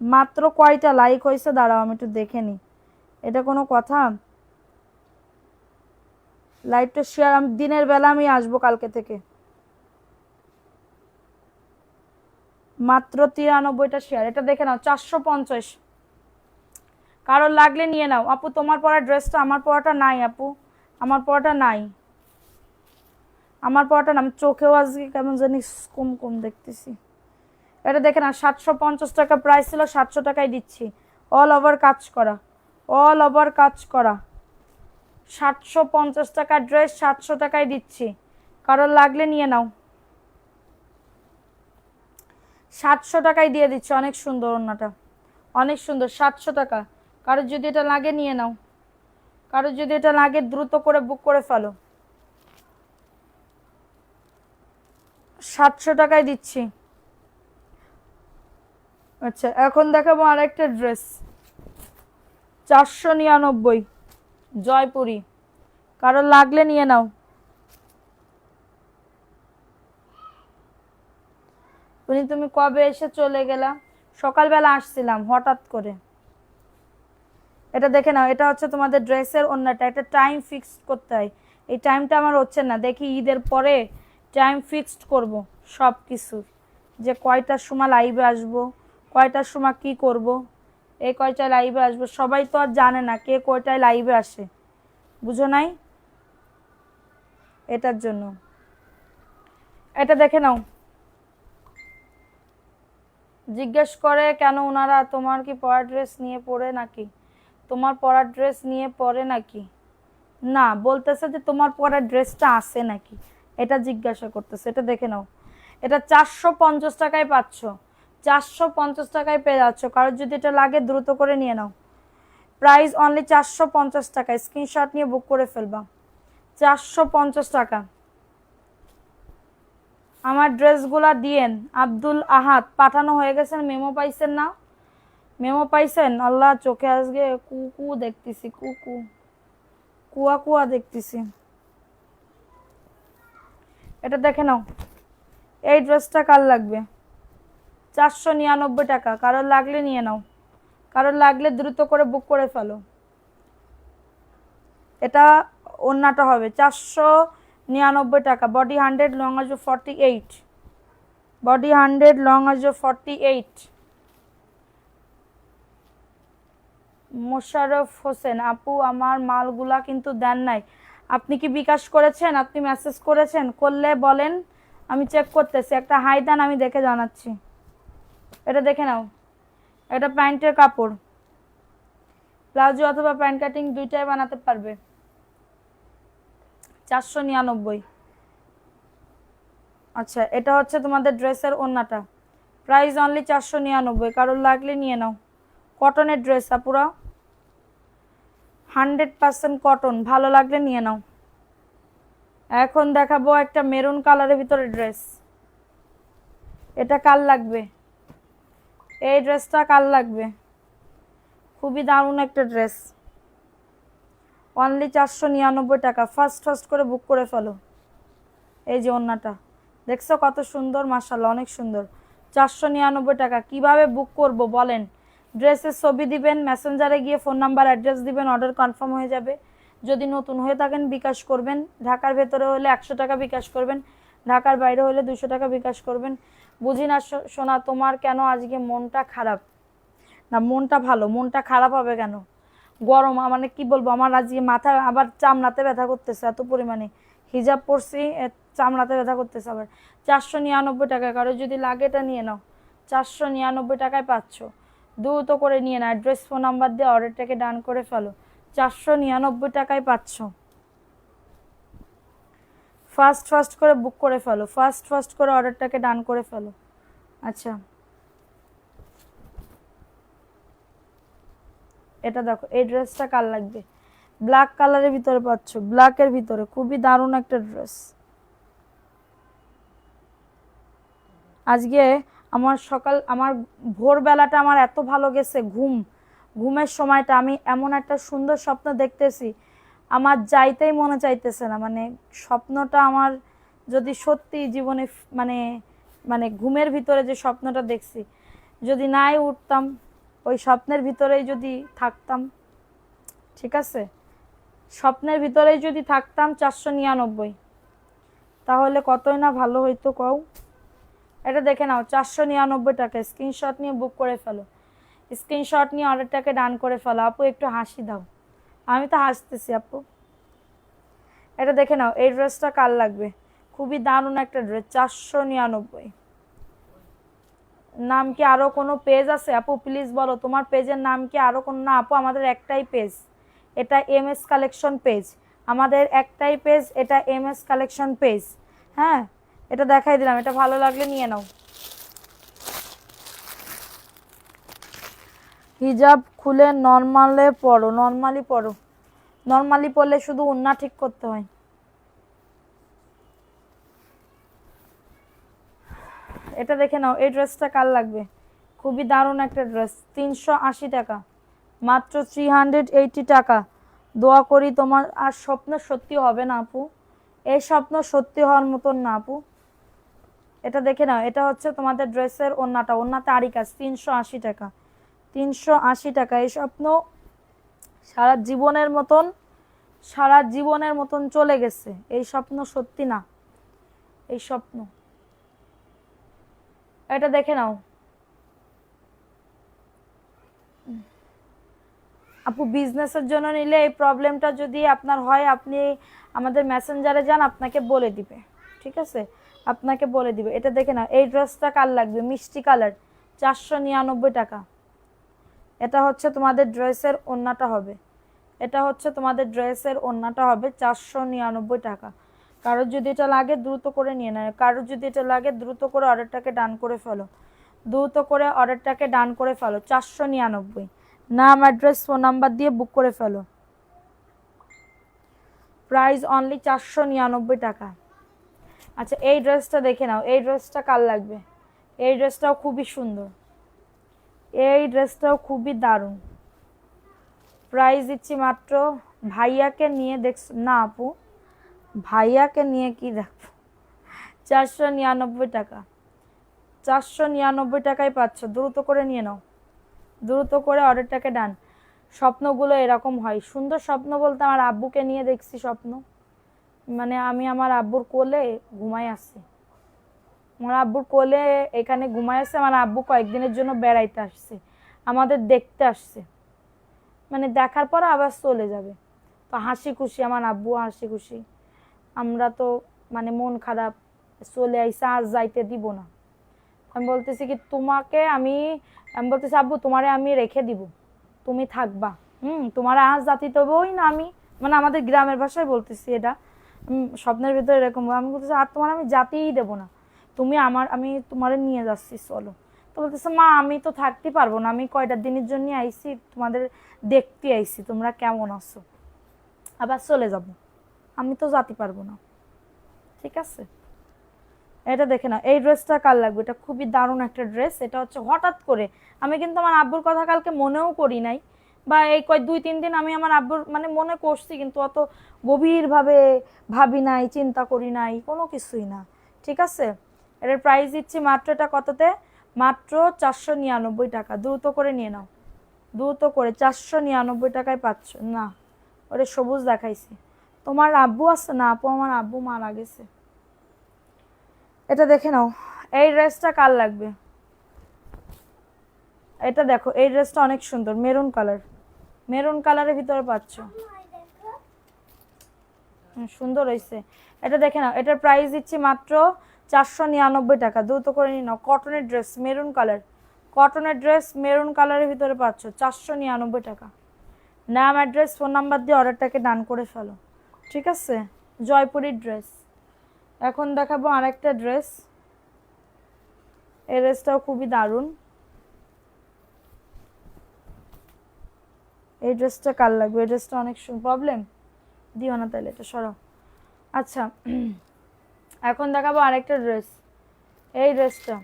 মাত্র কয়টা লাইক হয়েছে দাঁড়াও আমি একটু দেখে নিই। এটা কোনো কথা? লাইভটা শেয়ার, আমি দিনের বেলা আমি আসবো কালকে থেকে। মাত্র 93টা শেয়ার। এটা দেখে নাও 450। কারোর লাগলে নিয়ে নাও। আপু তোমার পরা ড্রেসটা, আমার পরাটা নাই আপু, আমার পরাটা নাই, আমার পরাটা না। আমি চোখেও আজকে কেমন জানি কম কম দেখতেছি। এটা দেখে না, 750 টাকা প্রাইস ছিল, 700 টাকায় দিচ্ছি। অল ওভার কাজ করা, অল ওভার কাজ করা, 750 টাকা ড্রেস 700 টাকায় দিচ্ছি। কারোর লাগলে নিয়ে নাও। 700 টাকায় দিয়ে দিচ্ছি। অনেক সুন্দর ওড়নাটা, অনেক সুন্দর, 700 টাকা। কারোর যদি এটা লাগে নিয়ে নাও। কারোর যদি এটা লাগে দ্রুত করে বুক করে ফেলো। 700 টাকায় দিচ্ছি। আচ্ছা, এখন দেখাবো আরেকটা ড্রেস 499 জয়পুরি। কারোর লাগলে নিয়ে নাও। তুমি কবে এসে চলে গেলা? সকালবেলা আসছিলাম হঠাৎ করে। এটা দেখে নাও, এটা হচ্ছে তোমাদের ড্রেসের ওড়নাটা। একটা টাইম ফিক্সড করতে হয়, এই টাইমটা আমার হচ্ছে না। দেখি ঈদের পরে টাইম ফিক্সড করব সব কিছুর, যে কয়টার সময় লাইভে আসবো, কয়টার সময় কি করব, এই কয়টায় লাইভে আসবো। সবাই তো আর জানে না কে কয়টায় লাইভে আসে, বুঝো নাই? এটার জন্য। এটা দেখে নাও। জিজ্ঞেস করে কেন ওনারা, তোমার কি পরার ড্রেস নিয়ে পড়ে নাকি? তোমার পরার ড্রেস নিয়ে পড়ে নাকি? না, বলতেছে যে তোমার পরার ড্রেসটা আছে নাকি, এটা জিজ্ঞাসা করতেছে। এটা দেখে নাও, এটা 450 টাকায় পাচ্ছ। 450 টাকায় পেয়ে যাচ্ছ। কারোর যদি এটা লাগে দ্রুত করে নিয়ে নাও। প্রাইস অনলি 450 টাকা, স্ক্রিনশট নিয়ে বুক করে ফেলবা। 450 টাকা। আমার ড্রেসগুলা দিয়েন। আব্দুল আহাদ পাঠানো হয়ে গেছেন, মেমো পাইছেন না? মেমো পাইছেন? আল্লাহ চোখে আজকে কুকু দেখতেছি, কুকু কুয়া কুয়া দেখতেছি। এটা দেখে নাও, এই ড্রেসটা কার লাগবে? 499 টাকা। কারোর লাগলে নিয়ে নাও, কারোর লাগলে দ্রুত করে বুক করে ফেলো। এটা ওন্নাটা হবে 499 টাকা। বডি 100, লং আসবে 48। বডি 100, লং আসবে 48। মোশাররফ হোসেন আপু, আমার মালগুলা কিন্তু দেন নাই। আপনি কি বিকাশ করেছেন? আপনি মেসেজ করেছেন? করলে বলেন, আমি চেক করতেছি। একটা হাই দেন, আমি দেখে জানাচ্ছি। এটা দেখে নাও, এটা প্যান্টের কাপড়, প্লাজো অথবা প্যান্ট কাটিং দুইটাই বানাতে পারবে। 499। আচ্ছা, এটা হচ্ছে তোমাদের ড্রেসের ওন্নাটা, প্রাইস অনলি 499। কারোর লাগলে নিয়ে নাও। কটনের ড্রেস আপুরা, 100% কটন, ভালো লাগলে নিয়ে নাও। এখন দেখাবো একটা মেরুন কালারের ভিতরে ড্রেস। এটা কার লাগবে? এই ড্রেসটা কার লাগবে? খুবই দারুণ একটা ড্রেস, অনলি 499 টাকা। ফার্স্ট করে বুক করে ফেলো। এই যে ওন্নাটা দেখছো কত সুন্দর, মাশাআল্লাহ অনেক সুন্দর। 499 টাকা। কিভাবে বুক করব বলেন? ড্রেসের ছবি দিবেন, মেসেঞ্জারে গিয়ে ফোন নাম্বার অ্যাড্রেস দিবেন, অর্ডার কনফার্ম হয়ে যাবে। যদি নতুন হয়ে থাকেন বিকাশ করবেন, ঢাকার ভেতরে হলে 100 টাকা বিকাশ করবেন, ঢাকার বাইরে হলে 200 টাকা বিকাশ করবেন। বুঝি না সোনা, তোমার কেন আজকে মনটা খারাপ? না, মনটা ভালো, মনটা খারাপ হবে কেন? গরম, মানে কি বলবো, আমার আজকে মাথা আবার চামড়াতে ব্যথা করতেছে এত পরিমাণে। হিজাব পরছি, চামড়াতে ব্যথা করতেছে আবার। 499 টাকা। কারো যদি লাগে এটা নিয়ে নাও, 499 টাকায় পাচ্ছ। দ্রুত করে নিয়ে নাও, অ্যাড্রেস ফোন নাম্বার দিয়ে অর্ডারটাকে ডান করে ফেলো। 499 টাকায় পাচ্ছ। ফার্স্ট করে বুক করে ফেলো, ফার্স্ট করে অর্ডারটাকে ডান করে ফেলো। আচ্ছা, এটা দেখো, এই ড্রেসটা কার লাগবে? ব্ল্যাক কালারের ভিতরে পাচ্ছ, ব্ল্যাকের ভিতরে খুবই দারুণ একটা ড্রেস। আজকে আমার ভোরবেলাটা আমার এত ভালো গেছে, ঘুমের সময়টা আমি এমন একটা সুন্দর স্বপ্ন দেখতেছি, আমার যাইতেই মনে চাইতেছে না। মানে স্বপ্নটা আমার যদি সত্যি জীবনে মানে মানে ঘুমের ভিতরে যে স্বপ্নটা দেখছি, যদি নাই উঠতাম, ওই স্বপ্নের ভিতরেই যদি থাকতাম, ঠিক আছে, স্বপ্নের ভিতরেই যদি থাকতাম 499, তাহলে কতই না ভালো হইতো কও। এটা দেখে নাও, 499 টাকা। স্ক্রিনশট নিয়ে বুক করে ফেলো, স্ক্রিনশট নিয়ে অর্ডারটাকে ডান করে ফেলো। আপু একটু হাসি দাও, আমি তো হাসতেছি আপু। এটা দেখে নাও, এই ড্রেসটা কার লাগবে? খুবই দারুণ একটা ড্রেস, 499। নাম কি আরো কোনো পেজ আছে আপু? প্লিজ বলো তোমার পেজের নাম কি আরো কোনো? না আপু, আমাদের একটাই পেজ, এটা এমএস কালেকশন পেজ। আমাদের একটাই পেজ, এটা এমএস কালেকশন পেজ। হ্যাঁ, এটা দেখাই দিলাম, এটা ভালো লাগলে নিয়ে নাও। হিজাব খুলে নর্মালি পড়ো, নর্মালি পড়লে শুধু ওন্না ঠিক করতে হয়। এটা দেখে নাও, এই ড্রেসটা কার লাগবে? খুবই দারুণ একটা ড্রেস, 380 টাকা, মাত্র 380 টাকা। দোয়া করি তোমার আর স্বপ্ন সত্যি হবে না আপু, এই স্বপ্ন সত্যি হওয়ার মতন না আপু। এটা দেখে নাও, এটা হচ্ছে তোমাদের ড্রেসের ওন্নাটা, ওন্নাতে আরি কাজ, 380 টাকা। 380 টাকা। এই স্বপ্ন সারা জীবনের মতন চলে গেছে, এই স্বপ্ন সত্যি না, এই স্বপ্ন। এটা দেখে নাও আপু, বিজনেসের জন্য নিলে এই প্রবলেমটা যদি আপনার হয়, আপনি আমাদের মেসেঞ্জারে যান, আপনাকে বলে দিবে, ঠিক আছে, আপনাকে বলে দিবে। এটা দেখে নাও, এই ড্রেসটা কার লাগবে? মিষ্টি কালার, 499 টাকা। এটা হচ্ছে তোমাদের ড্রেসের ওন্নাটা হবে, এটা হচ্ছে তোমাদের ড্রেসের ওন্নাটা হবে 499 টাকা। কারোর যদি এটা লাগে দ্রুত করে নিয়ে নেয়, কারোর যদি এটা লাগে দ্রুত করে অর্ডারটাকে ডান করে ফেলো, দ্রুত করে অর্ডারটাকে ডান করে ফেলো। 499। নাম অ্যাড্রেস ফোন নাম্বার দিয়ে বুক করে ফেলো। প্রাইস অনলি 499 টাকা। আচ্ছা এই ড্রেসটা দেখে নাও, এই ড্রেসটা কার লাগবে? এই ড্রেসটাও খুবই সুন্দর, এই ড্রেসটাও খুবই দারুণ। প্রাইস দিচ্ছি মাত্র, ভাইয়াকে নিয়ে দেখছ না আপু, ভাইয়াকে নিয়ে কি দেখো, 499 টাকা। 499 টাকায় পাচ্ছ, দ্রুত করে নিয়ে নাও, দ্রুত করে অর্ডারটাকে ডান। স্বপ্নগুলো এরকম হয়, সুন্দর স্বপ্ন বলতে আমার আব্বুকে নিয়ে দেখছি স্বপ্ন, মানে আমি আমার আব্বুর কোলে ঘুমাই আসছি, আমার আব্বুর কোলে এখানে ঘুমাই আসছে। আমার আব্বু কয়েকদিনের জন্য বেড়াইতে আসছে, আমাদের দেখতে আসছে, মানে দেখার পর আবার চলে যাবে। তো হাসি খুশি, আমার আব্বু হাসি খুশি, আমরা তো মানে মন খারাপ, চলে আইসা আজ যাইতে দিব না। আমি বলতেছি কি তোমাকে আমি বলতেছি আব্বু তোমারে আমি রেখে দিব, তুমি থাকবা, তোমার আজ জাতি তবেই না আমি, মানে আমাদের গ্রামের ভাষায় বলতেছি এটা, স্বপ্নের ভিতরে এরকম। আমি বলতেছি আর তোমার আমি জাতিই দেবো না, তুমি আমি তোমারে নিয়ে যাচ্ছি চলো। তো বলতেছে মা আমি তো থাকতে পারবো না, আমি কয়টা দিনের জন্য আইছি, তোমাদের দেখতে আইছি তোমরা কেমন আছো, আবার চলে যাব, আমি তো যেতে পারবো না। ঠিক আছে, এটা দেখে না, এই ড্রেসটা কার লাগবে? এটা খুবই দারুণ একটা ড্রেস। এটা হচ্ছে হঠাৎ করে, আমি কিন্তু আমার আব্বুর কথা কালকে মনেও করি নাই, বা এই 2-3 দিন আমি আমার আব্বুর মানে মনে করছি, কিন্তু অত গভীরভাবে ভাবি নাই, চিন্তা করি নাই, কোনো কিছুই না। ঠিক আছে, এটার প্রাইস দিচ্ছি মাত্র, এটা কততে? মাত্র 499 টাকা। দ্রুত করে নিয়ে নাও, দ্রুত করে, 499 টাকায় পাচ্ছ। না ওটা সবুজ দেখাইছি। তোমার আব্বু আছে না আপু? আমার আব্বু মারা গেছে। এটা দেখে নাও, এই ড্রেসটা কার লাগবে? এটা দেখো, এই ড্রেসটা অনেক সুন্দর, মেরুন কালার, মেরুন কালারের ভিতরে পাচ্ছ, সুন্দর হয়েছে। এটা দেখে নাও, এটার প্রাইস দিচ্ছি মাত্র 499 টাকা। দ্রুত করে নিয়ে নাও, কটনের ড্রেস মেরুন কালার, কটনের ড্রেস মেরুন কালারের ভিতরে পাচ্ছ 499 টাকা। নাম অ্যাড্রেস ফোন নাম্বার দিয়ে অর্ডারটাকে ডান করে ফেলো। ঠিক আছে, জয়পুরি ড্রেস। এখন দেখাবো আরেকটা ড্রেস, এই ড্রেসটাও খুবই দারুণ। এই ড্রেসটা কার লাগবে? এই ড্রেসটা অনেক প্রবলেম, দিও না তাহলে, এটা সরাও। আচ্ছা এখন দেখাবো আরেকটা ড্রেস, এই ড্রেসটা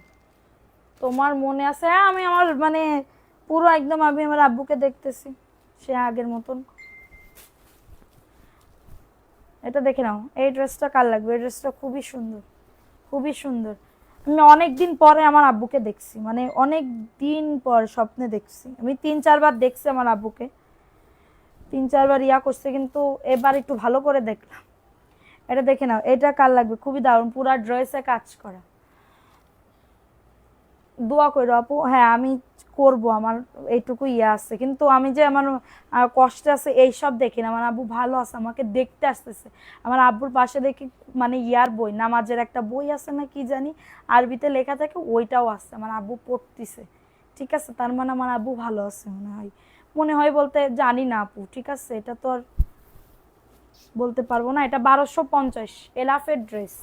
তোমার মনে আছে? হ্যাঁ আমি আমার মানে পুরো একদম আমি আমার আব্বুকে দেখতেছি সে আগের মতন। এটা দেখে নাও, এই ড্রেসটা কার লাগবে? এই ড্রেসটা খুবই সুন্দর, খুবই সুন্দর। আমি অনেক দিন পরে আমার আব্বুকে দেখছি, মানে অনেক দিন পর স্বপ্নে দেখছি, আমি 3-4 বার দেখছি আমার আব্বুকে, 3-4 বার ইয়া করছে, কিন্তু এবার একটু ভালো করে দেখলাম। এটা দেখে নাও, এটা কার লাগবে? খুবই দারুণ, পুরা ড্রেসে কাজ করা। দোয়া করো আপু। হ্যাঁ আমি করব, আমার এইটুকু ইয়ে আছে, কিন্তু আমি যে আমার কষ্ট আছে এইসব দেখি না, আমার আব্বু ভালো আছে, আমাকে দেখতে আসতেছে। আমার আব্বুর পাশে দেখি মানে ইয়ার বই, নামাজের একটা বই আছে না কি জানি, আরবিতে লেখা থাকে, ওইটাও আছে, আমার আব্বু পড়তেছে। ঠিক আছে, তার মানে আমার আব্বু ভালো আছে মনে হয়, মনে হয় বলতে জানি না আপু। ঠিক আছে, এটা তো আর বলতে পারবো না। এটা 1250 এলাফের ড্রেস,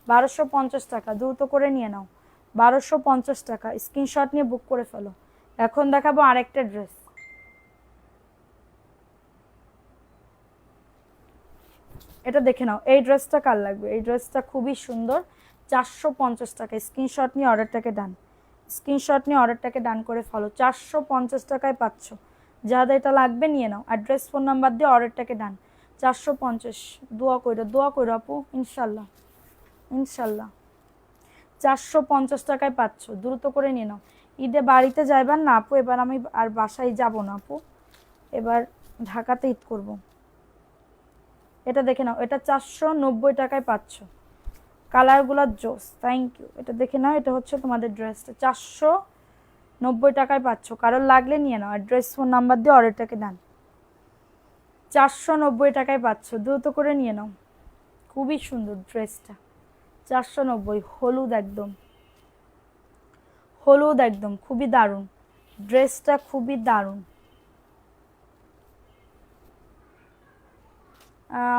1250 টাকা। দ্রুত করে নিয়ে নাও, 1250 টাকা। স্ক্রিনশট নিয়ে বুক করে ফেলো। এখন দেখাবো আরেকটা ড্রেস, এটা দেখে নাও, এই ড্রেসটা কার লাগবে? এই ড্রেসটা খুবই সুন্দর, 450 টাকা। স্ক্রিনশট নিয়ে অর্ডারটাকে ডান, স্ক্রিনশট নিয়ে অর্ডারটাকে ডান করে ফেলো। 450 টাকায় পাচ্ছ, যাদের এটা লাগবে নিয়ে নাও, অ্যাড্রেস ফোন নাম্বার দিয়ে অর্ডারটাকে ডান। 450। দোয়া কইরো, দোয়া কইরো আপু, ইনশাল্লাহ ইনশাল্লাহ। 450 টাকায় পাচ্ছ, দ্রুত করে নিয়ে নাও। ঈদে বাড়িতে যাইবার না আপু? এবার আমি আর বাসায় যাব না আপু, এবার ঢাকাতে ঈদ করব। এটা দেখে নাও, এটা 490 টাকায় পাচ্ছ, কালারগুলো জোস, থ্যাংক ইউ। এটা দেখে নাও, এটা হচ্ছে তোমাদের ড্রেসটা, 490 টাকায় পাচ্ছ। কারোর লাগলে নিয়ে নাও, অ্যাড্রেস ফোন নাম্বার দিয়ে অর্ডারটাকে ডান। 490 টাকায় পাচ্ছ, দ্রুত করে নিয়ে নাও। খুবই সুন্দর ড্রেসটা, 490, হলুদ একদম, হলুদ একদম, খুবই দারুণ ড্রেসটা, খুবই দারুণ।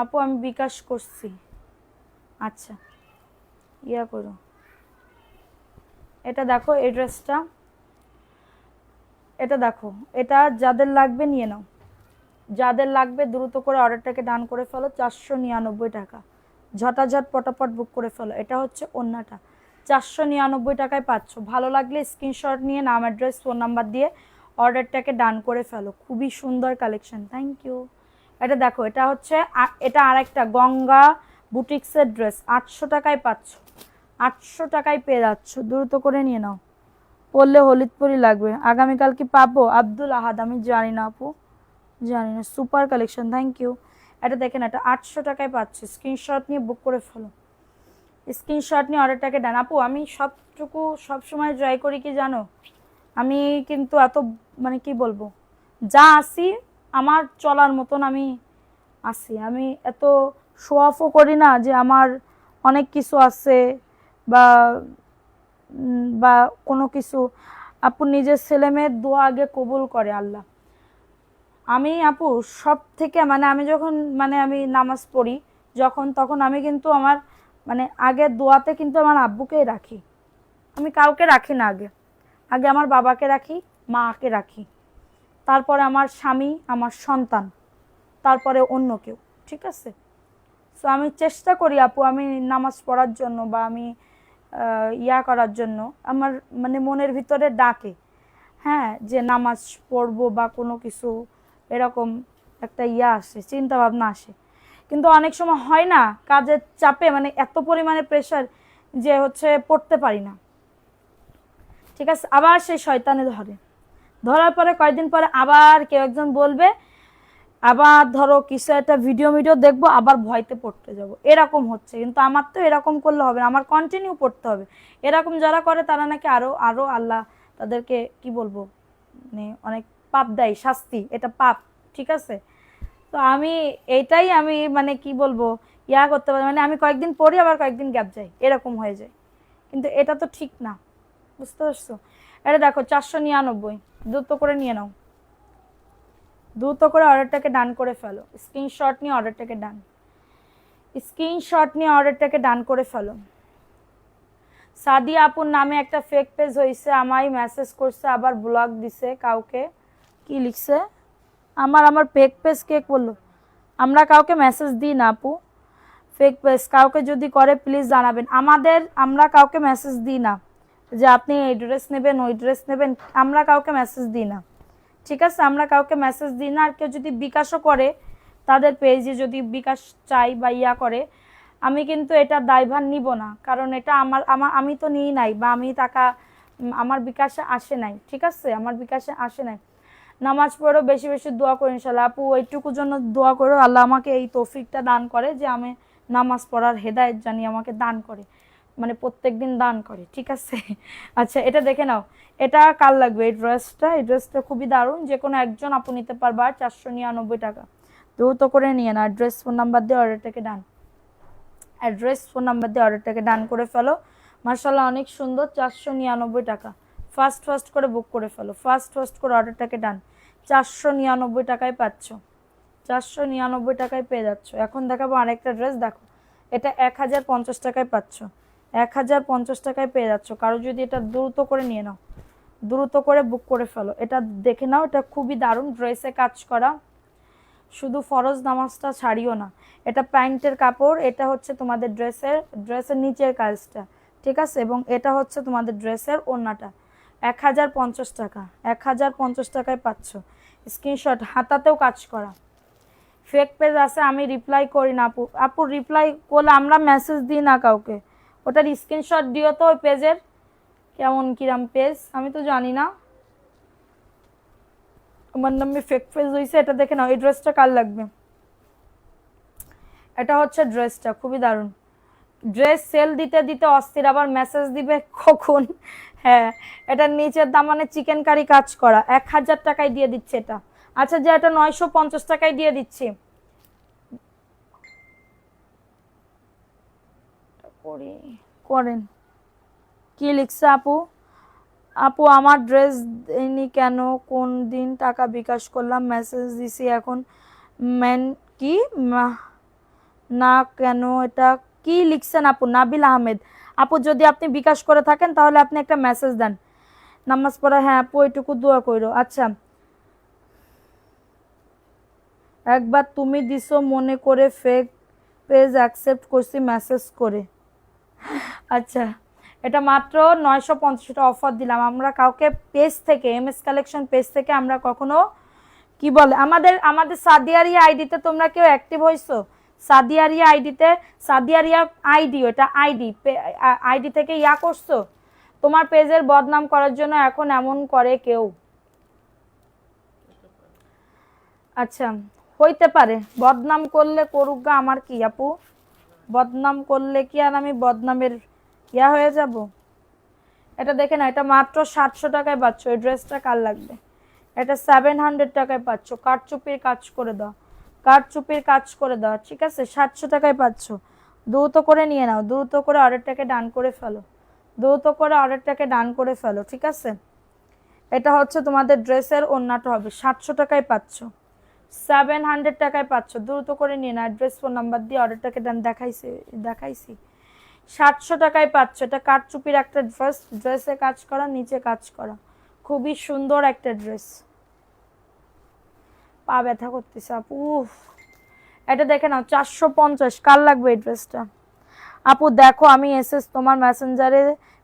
আপু আমি বিকাশ করছি, আচ্ছা ইয়া করো। এটা দেখো, এই ড্রেসটা, এটা দেখো, এটা যাদের লাগবে নিয়ে নাও, যাদের লাগবে দ্রুত করে অর্ডারটাকে ডান করে ফেলো। 499 টাকা, ঝটাঝট পটাপট বুক করে ফেলো। এটা হচ্ছে ওন্নাটা, 499 টাকায় পাচ্ছ। ভালো লাগলে স্ক্রিনশট নিয়ে নাম, অ্যাড্রেস, ফোন নাম্বার দিয়ে অর্ডারটাকে ডান করে ফেলো। খুবই সুন্দর কালেকশন, থ্যাংক ইউ। এটা দেখো, এটা হচ্ছে এটা আরেকটা গঙ্গা বুটিক্সের ড্রেস, 800 টাকায় পাচ্ছ, 800 টাকায় পেয়ে যাচ্ছ। দ্রুত করে নিয়ে নাও, পরলে হলুদপুরি লাগবে। আগামীকাল কি পাবো? আব্দুল আহাদ, আমি জানি না আপু, জানি না। Super collection, thank you. এটা দেখেন, এটা 800 টাকায় পাচ্ছে। স্ক্রিনশট নিয়ে বুক করে ফেলো, স্ক্রিনশট নিয়ে অর্ডারটাকে দেন। আপু আমি সবসময় ট্রাই করি কি জানো, আমি কিন্তু এত মানে কি বলবো, যা আসি আমার চলার মতন আমি আসি। আমি এত শো অফও করি না যে আমার অনেক কিছু আছে বা বা কোনো কিছু। আপু নিজের ছেলে মেয়ের দোয়া আগে কবুল করে আল্লাহ। আমি আপু সব থেকে মানে আমি যখন মানে আমি নামাজ পড়ি যখন, তখন আমি কিন্তু আমার মানে আগে দোয়াতে কিন্তু আমার আব্বুকেই রাখি, আমি কাউকে রাখি না। আগে আগে আমার বাবাকে রাখি, মাকে রাখি, তারপরে আমার স্বামী, আমার সন্তান, তারপরে অন্য কেউ, ঠিক আছে? সো আমি চেষ্টা করি আপু আমি নামাজ পড়ার জন্য বা আমি ইয়া করার জন্য, আমার মানে মনের ভিতরে ডাকে, হ্যাঁ, যে নামাজ পড়বো বা কোনো কিছু এরকম একটা ইয়া আসে, চিন্তা ভাবনা আসে। কিন্তু অনেক সময় হয় না, কাজের চাপে মানে এত পরিমাণে প্রেশার যে হচ্ছে পড়তে পারি না, ঠিক আছে? আবার সেই শয়তানে ধরার পরে কয়েকদিন পরে আবার কেউ একজন বলবে, আবার ধরো কিছু একটা ভিডিও দেখবো, আবার ভয়তে পড়তে যাব, এরকম হচ্ছে। কিন্তু আমার তো এরকম করলে হবে না, আমার কন্টিনিউ পড়তে হবে। এরকম যারা করে তারা নাকি আরো আরো আল্লাহ তাদেরকে কি বলবো মানে অনেক পাপ দেয়, শাস্তি, এটা পাপ, ঠিক আছে? তো আমি এইটাই আমি মানে কি বলবো ইয়া করতে পারি, মানে আমি কয়েকদিন পড়ি আবার কয়েকদিন গ্যাপ যাই, এরকম হয়ে যায়। কিন্তু এটা তো ঠিক না, বুঝতে পারছো? এটা দেখো 499, দ্রুত করে নিয়ে নাও, দ্রুত করে অর্ডারটাকে ডান করে ফেলো। স্ক্রিনশট নিয়ে অর্ডারটাকে ডান, স্ক্রিনশট নিয়ে অর্ডারটাকে ডান করে ফেলো। সাদিয়া আপুর নামে একটা ফেক পেজ হয়েছে, আমায় মেসেজ করছে, আবার ব্লক দিছে কাউকে। কি লিখছে? আমার ফেক পেজ কে বললো? আমরা কাউকে মেসেজ দিই না আপু, ফেক পেজ কাউকে যদি করে প্লিজ জানাবেন। আমরা কাউকে মেসেজ দিই না যে আপনি এই ড্রেস নেবেন ওই ড্রেস নেবেন, আমরা কাউকে মেসেজ দিই না, ঠিক আছে? আমরা কাউকে মেসেজ দিই না। আর কেউ যদি বিকাশও করে, তাদের পেজে যদি বিকাশ চাই বা ইয়া করে, আমি কিন্তু এটা দায়ভার নিব না, কারণ এটা আমি তো নিই নাই বা আমি টাকা আমার বিকাশে আসে নাই, ঠিক আছে? আমার বিকাশে আসে নাই। নামাজ পড়ো, বেশি বেশি দোয়া করো ইনশাল্লাহ। আপু ওইটুকুর জন্য দোয়া করো, আল্লাহ আমাকে এই তৌফিকটা দান করে যে আমি নামাজ পড়ার হেদায়েত জানি আমাকে দান করে, মানে প্রত্যেক দিন দান করে, ঠিক আছে? আচ্ছা, এটা দেখে নাও, এটা কার লাগবে? এই ড্রেসটা খুবই দারুণ, যে কোনো একজন আপু নিতে পারবা। 499 টাকা, দ্রুত করে নিয়ে না। অ্যাড্রেস ফোন নাম্বার দিয়ে অর্ডারটাকে ডান, অ্যাড্রেস ফোন নাম্বার দিয়ে অর্ডারটাকে ডান করে ফেলো। মার্শাল্লাহ অনেক সুন্দর, 499 টাকা। ফাস্ট করে বুক করে ফেলো, ফাস্ট করে অর্ডারটাকে ডান। 499 টাকায় পাচ্ছ, 499 টাকায় পেয়ে যাচ্ছ। এখন দেখাবো আরেকটা ড্রেস, দেখো এটা 1050 টাকায় পাচ্ছ, 1050 টাকায় পেয়ে যাচ্ছ। কারো যদি এটা দ্রুত করে নিয়ে নাও, দ্রুত করে বুক করে ফেলো। এটা দেখে নাও, এটা খুবই দারুণ, ড্রেসে কাজ করা, শুধু ফরজ নামাজটা ছাড়িও না। এটা প্যান্টের কাপড়, এটা হচ্ছে তোমাদের ড্রেসের নিচের কাজটা, ঠিক আছে? এবং এটা হচ্ছে তোমাদের ড্রেসের ওড়নাটা। 1050 টাকা, 1050 টাকায় পাচ্ছ। স্ক্রিনশট, হাতাতেও কাজ করা। ফেক পেজ আছে, আমি রিপ্লাই করি না আপু রিপ্লাই করলে আমরা মেসেজ দিই না কাউকে। ওটার স্ক্রিনশট দিও তো ওই পেজের, কেমন কিরাম পেজ আমি তো জানি না। আমার নামে ফেক পেজ হয়েছে, এটা দেখে নাও। এই ড্রেসটা কার লাগবে? এটা হচ্ছে ড্রেসটা, খুবই দারুণ ড্রেস। সেল দিতে দিতে অস্থির, আবার মেসেজ দিবে কখন। হ্যাঁ, এটার নিচের দাম মানে চিকেন কারি কাজ করা, 1000 টাকায় দিয়ে দিচ্ছে এটা। আচ্ছা, যে এটা 950 টাকায় দিয়ে দিচ্ছি। করেন কি লিখছে আপু? আপু আমার ড্রেস দেয়নি কেন? কোন দিন টাকা বিকাশ করলাম, মেসেজ দিছি এখন মেন কি না কেন? এটা কি লিখছেন আপু? নাবিল আহমেদ আপু, যদি আপনি বিকাশ করে থাকেন তাহলে আপনি একটা মেসেজ দেন। নামাজ পড়া, হ্যাঁ আপু ওইটুকু দোয়া কইরো। আচ্ছা, একবার তুমি দিছো মনে করে ফেক পেজ অ্যাকসেপ্ট করছি মেসেজ করে। আচ্ছা, এটা মাত্র 950 অফার দিলাম আমরা কাউকে পেজ থেকে, এমএস কালেকশন পেজ থেকে আমরা কখনো কি বলে আমাদের আমাদের সাদিয়ারিয়া আইডিতে তোমরা কেউ অ্যাক্টিভ হইছো? সাদিয়ারিয়া আইডিতে, সাদিয়ারিয়া আইডি, ওটা আইডি আইডি থেকে ইয়া করছো? তোমার পেজের বদনাম করার জন্য এখন এমন করে কেউ? আচ্ছা, হইতে পারে, বদনাম করলে করুক গা, আমার কি আপু, বদনাম করলে কি আর আমি বদনামের ইয়া হয়ে যাব? এটা দেখে না, এটা মাত্র 700 টাকায় পাচ্ছ। এই ড্রেসটা কার লাগবে? এটা 700 টাকায় পাচ্ছ। কারচুপির কাজ করে দাও, কারচুপির কাজ করে দাও, ঠিক আছে? 700 টাকায় পাচ্ছ। দ্রুত করে নিয়ে নাও, দ্রুত করে অর্ডারটাকে ডান করে ফেলো, দ্রুত করে অর্ডারটাকে ডান করে ফেলো, ঠিক আছে? এটা হচ্ছে তোমাদের ড্রেসের ওন্নাটা হবে, 700 টাকায় পাচ্ছ, 700 টাকায় পাচ্ছ। দ্রুত করে নিয়ে নাও, অ্যাড্রেস ফোন নাম্বার দিয়ে অর্ডারটাকে ডান দেখাইছি 700 টাকায় পাচ্ছ। এটা কারচুপির একটা ড্রেস, ড্রেসে কাজ করা, নিচে কাজ করা, খুবই সুন্দর একটা ড্রেস। পা ব্যথা করতেছে আপু। এটা দেখে নাও, 450। কার লাগবে এই ড্রেসটা? আপু দেখো আমি এসএস তোমার মেসেঞ্জারে,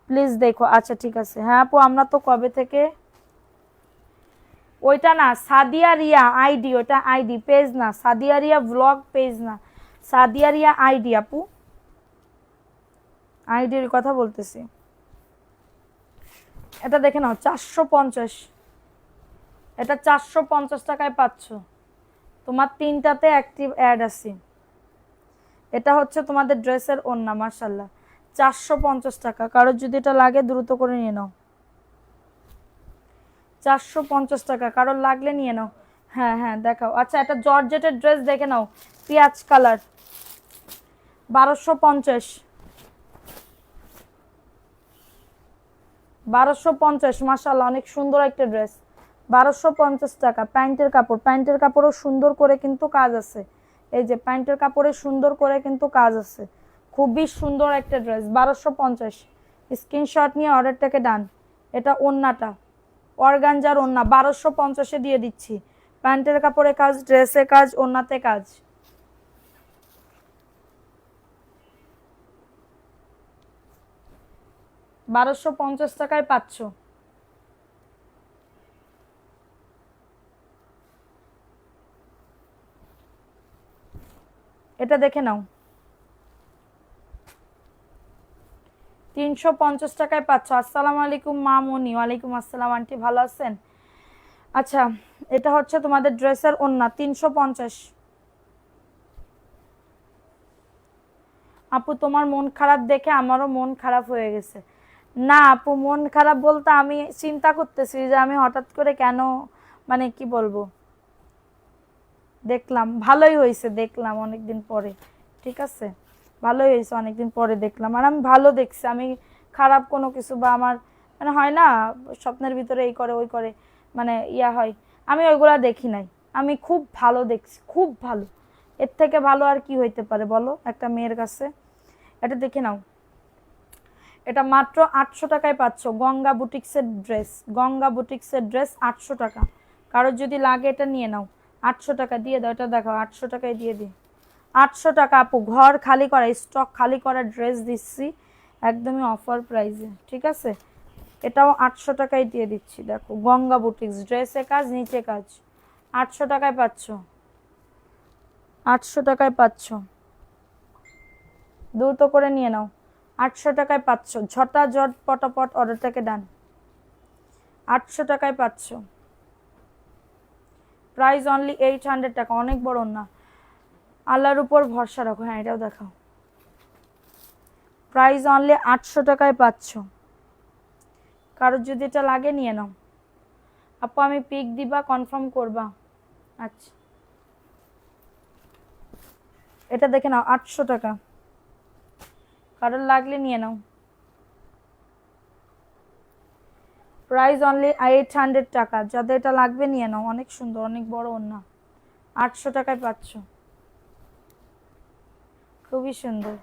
প্লিজ দেখো। আচ্ছা ঠিক আছে, হ্যাঁ আপু আমরা তো কবে থেকে, ওইটা না সাদিয়া রিয়া আইডি, ওটা আইডি পেজ না, সাদিয়া রিয়া ব্লগ পেজ না, সাদিয়া রিয়া আইডি আপু, আইডির কথা বলতেছি। এটা দেখে নাও, 450। এটা 450 টাকায় পাচ্ছ। তোমার 3টাতে অ্যাক্টিভ অ্যাড আছে। এটা হচ্ছে তোমাদের ড্রেসের ওন্না, মাশাআল্লাহ, 450 টাকা। কারোর যদি এটা লাগে দ্রুত করে নিয়ে নাও, 450 টাকা। কারোর লাগলে নিয়ে নাও। হ্যাঁ হ্যাঁ দেখাও। আচ্ছা, এটা জর্জেটের ড্রেস দেখে নাও, পেঁয়াজ কালার, 1250, 1250। মাশাআল্লাহ, অনেক সুন্দর একটা ড্রেস, 1250 টাকা। প্যান্টের কাপড়, প্যান্টের কাপড়ও সুন্দর করে কিন্তু কাজ আছে, এই যে প্যান্টের কাপড়ে সুন্দর করে কিন্তু কাজ আছে, খুবই সুন্দর একটা ড্রেস, 1250। স্ক্রিনশট নিয়ে অর্ডারটাকে ডান। এটা ওন্নাটা, অর্গানজার ওন্না, 1250-এ দিয়ে দিচ্ছি। প্যান্টের কাপড়ে কাজ, ড্রেসে কাজ, ওন্নাতে কাজ। $1250 টাকায় পাচ্ছ। এটা দেখে নাও, 350 টাকায় পাচ্ছ। আসসালামু আলাইকুম মামনি। ওয়ালাইকুম আসসালাম আন্টি, ভালো আছেন? আচ্ছা, এটা হচ্ছে তোমাদের ড্রেসের ওন্না, 350। আপু তোমার মন খারাপ দেখে আমারও মন খারাপ হয়ে গেছে। না আপু, মন খারাপ বলতে আমি চিন্তা করতেছি যে আমি হঠাৎ করে কেন, মানে কি বলবো, দেখলাম ভালোই হয়েছে, দেখলাম অনেকদিন পরে, ঠিক আছে, ভালোই হয়েছে অনেকদিন পরে দেখলাম, আর আমি ভালো দেখছি, আমি খারাপ কোনো কিছু বা আমার মানে হয় না স্বপ্নের ভিতরে এই করে ওই করে, মানে ইয়া হয়, আমি ওইগুলা দেখি নাই। আমি খুব ভালো দেখছি, খুব ভালো, এর থেকে ভালো আর কি হইতে পারে বলো একটা মেয়ের কাছে? এটা দেখে নাও, এটা মাত্র 800 টাকায় পাচ্ছ। গঙ্গা বুটিক্সের ড্রেস, গঙ্গা বুটিক্সের ড্রেস 800 টাকা। কারোর যদি লাগে এটা নিয়ে নাও, 800 টাকা দিয়ে দাও। এটা দেখাও, 800 টাকায় দিয়ে দিই, 800 টাকা আপু। ঘর খালি করা, স্টক খালি করা ড্রেস দিচ্ছি একদমই অফার প্রাইসে, ঠিক আছে? এটাও 800 টাকায় দিয়ে দিচ্ছি। দেখো গঙ্গা বুটিক্স, ড্রেসে কাজ, নিচে কাজ, 800 টাকায় পাচ্ছ, 800 টাকায় পাচ্ছ। দ্রুত করে নিয়ে নাও, 800 টাকায় পাচ্ছ। ঝটাঝট পটাপট অর্ডারটাকে ডান, 800 টাকায় পাচ্ছ। প্রাইস অনলি 800 টাকা, অনেক বড় না, আল্লাহর উপর ভরসা রাখো। হ্যাঁ এটাও দেখাও, প্রাইস অনলি 800 টাকায় পাচ্ছ। কারোর যদি এটা লাগে নিয়ে নাও। আপু আমি পিক দিবা, কনফার্ম করবা? আচ্ছা, এটা দেখে নাও, 800 টাকা। কারোর লাগলে নিয়ে নাও, প্রাইস অনলি 800 টাকা। যাদের এটা লাগবে নিয়ে নাও, অনেক সুন্দর, অনেক বড় ওন্না, 800 টাকায় পাচ্ছ, খুবই সুন্দর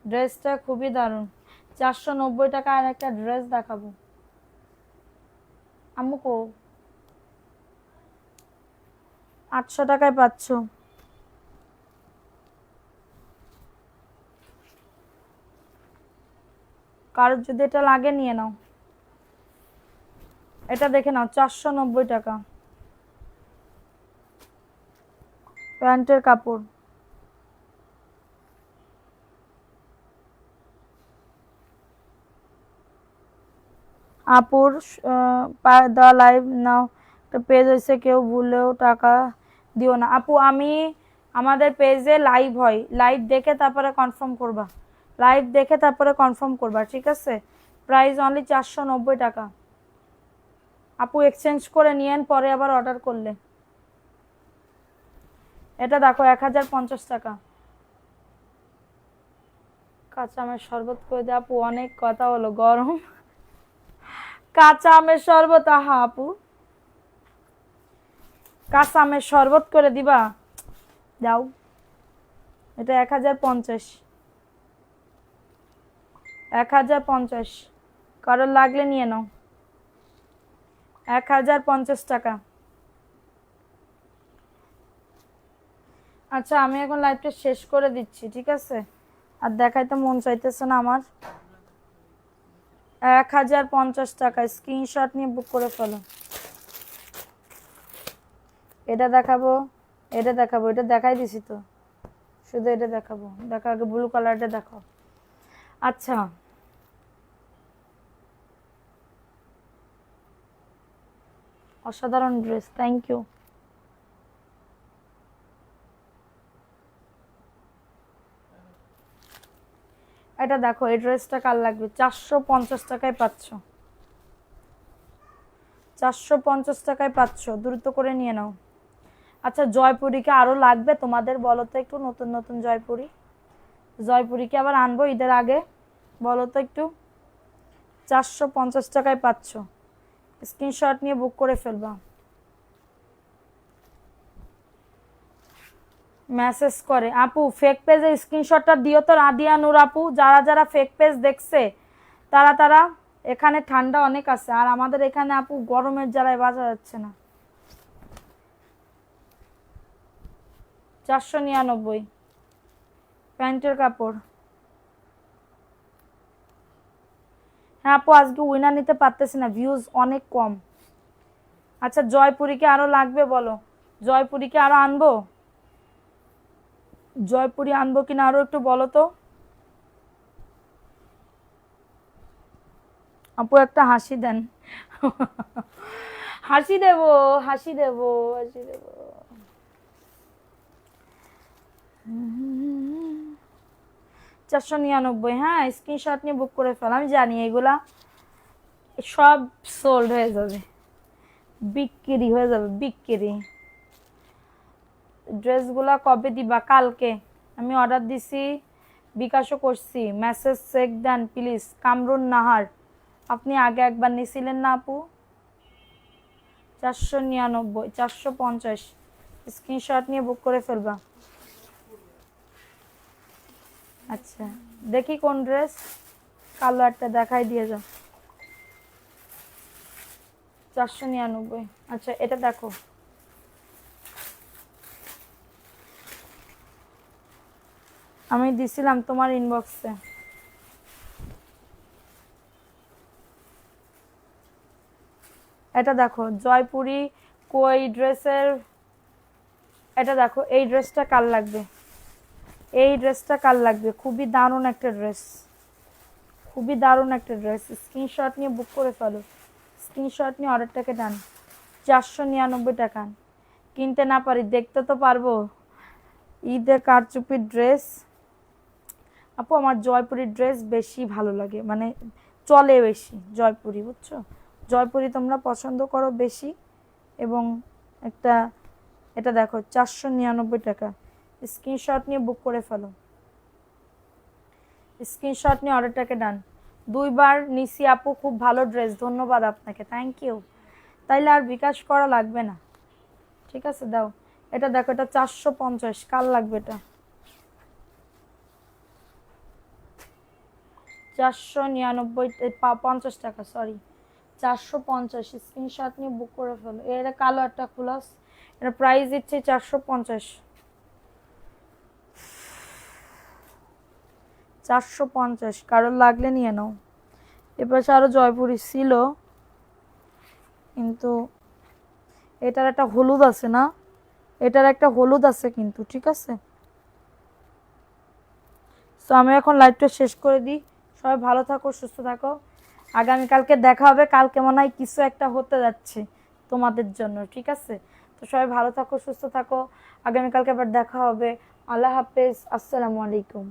ড্রেসটা, খুবই দারুণ। 490 টাকা আর একটা ড্রেস দেখাবো, আম্মু কো 800 টাকায় পাচ্ছ। কারোর যদি এটা লাগে নিয়ে নাও। এটা দেখে নাও 490 টাকা প্যান্টের কাপড়। আপুর দা লাইভ নাও পেজ হয়েছে, কেউ ভুলেও টাকা দিও না। আপু আমি আমাদের পেজে লাইভ হয়, লাইভ দেখে তারপরে কনফার্ম করবা, লাইভ দেখে তারপরে কনফার্ম করবা, ঠিক আছে? প্রাইস অনলি 490 টাকা। আপু এক্সচেঞ্জ করে নিয়েন পরে আবার অর্ডার করলে। এটা দেখো 1050 টাকা। কাঁচা আমের শরবত করে দে আপু, অনেক কথা হলো, গরম কাঁচা আমের শরবত। আহা আপু কাঁচা আমের শরবত করে দিবা, দাও। এটা 1050, 1050। কারোর লাগলে নিয়ে নাও, 1050 টাকা। আচ্ছা আমি এখন লাইভটা শেষ করে দিচ্ছি, ঠিক আছে? আর দেখাইতে মন চাইতেছে না আমার। 1050 টাকা স্ক্রিনশট নিয়ে বুক করে ফেলো। এটা দেখাবো, এটা দেখাবো, এটা দেখাই দিছি তো, শুধু এটা দেখাবো। দেখা আগে ব্লু কালারটা দেখাও। আচ্ছা অসাধারণ ড্রেস, থ্যাংক ইউ। এটা দেখো, এই ড্রেসটা কার লাগবে? 450 টাকায় পাচ্ছ, 450 টাকায় পাচ্ছ, দ্রুত করে নিয়ে নাও। আচ্ছা জয়পুরীকে আরো লাগবে তোমাদের? বলো তো একটু, নতুন নতুন জয়পুরি, জয়পুরীকে আবার আনবো ঈদের আগে, বলো তো একটু। 450 টাকায় পাচ্ছ, স্ক্রিনশট নিয়ে বুক করে ফেলবা। মেসেজ করে আপু ফেক পেজে স্ক্রিনশটটা দিও তো, রাদিয়া নূর আপু। যারা যারা ফেক পেজ দেখছে তারা তারা, এখানে ঠান্ডা অনেক আছে, আর আমাদের এখানে আপু গরমের জ্বালায় বাজা যাচ্ছে না। 499 প্যান্টের কাপড়। হ্যাঁ আপু আজকে উইনার নিতে পারতেছি না, ভিউজ অনেক কম। আচ্ছা জয়পুরীকে আরো লাগবে বলো, জয়পুরীকে আরো আনবো, জয়পুরি আনবো কিনা আরো একটু বলো তো। আপু একটা হাসি দেন হাসি দেবো, হাসি দেবো, হাসি দেবো। 499, হ্যাঁ স্ক্রিনশট নিয়ে বুক করে ফেল। আমি জানি এগুলা সব সোল্ড হয়ে যাবে, বিক্রি হয়ে যাবে, বিক্রি। ড্রেসগুলা কবে দিবা? কালকে। আমি অর্ডার দিছি, বিকাশও করছি, মেসেজ চেক দেন প্লিজ। কামরুন নাহার, আপনি আগে একবার নিছিলেন না আপু? 499, 450, স্ক্রিনশট নিয়ে বুক করে ফেলবা। আচ্ছা দেখি কোন ড্রেস, কালো একটা দেখাই দিয়ে যাও। 499, আচ্ছা এটা দেখো। আমি দিছিলাম তোমার ইনবক্সে। এটা দেখো জয়পুরি কই ড্রেসের, এটা দেখো এই ড্রেসটা কার লাগবে, এই ড্রেসটা কার লাগবে? খুবই দারুণ একটা ড্রেস, খুবই দারুণ একটা ড্রেস। স্ক্রিনশট নিয়ে বুক করে ফেলো, স্ক্রিনশট নিয়ে অর্ডারটাকে ডান। 499 টাকা। কিনতে না পারি দেখতে তো পারবো। ঈদে কারচুপির ড্রেস আপু, আমার জয়পুরি ড্রেস বেশি ভালো লাগে, মানে চলে বেশি জয়পুরি, বুঝছো? জয়পুরি তোমরা পছন্দ করো বেশি। এবং একটা, এটা দেখো 499 টাকা, স্ক্রিনশট নিয়ে বুক করে ফেলো, স্ক্রিনশট নিয়ে অর্ডারটাকে ডান। 2বার নিছি আপু, খুব ভালো ড্রেস, ধন্যবাদ আপনাকে, থ্যাংক ইউ। তাইলে আর বিকাশ করা লাগবে না, ঠিক আছে দাও। এটা দেখো, এটা 450, কার লাগবে এটা? 499, 50 টাকা, সরি 450, স্ক্রিনশট নিয়ে বুক করে ফেলো। এটা কালো একটা কুলাস, এটা প্রাইস দিচ্ছে 450। 450, কারোর লাগলে নিয়ে নাও। এপাশে আরো জয়পুরি ছিল, কিন্তু এটার একটা হলুদ আছে না, এটার একটা হলুদ আছে কিন্তু, ঠিক আছে। তো আমি এখন লাইভটা শেষ করে দিই। সবাই ভালো থাকো, সুস্থ থাকো। আগামীকালকে দেখা হবে, কালকে মনে হয় কিছু একটা হতে যাচ্ছে তোমাদের জন্য, ঠিক আছে। তো সবাই ভালো থাকো, সুস্থ থাকো। আগামীকালকে আবার দেখা হবে। আল্লাহ হাফেজ, আসসালামু আলাইকুম।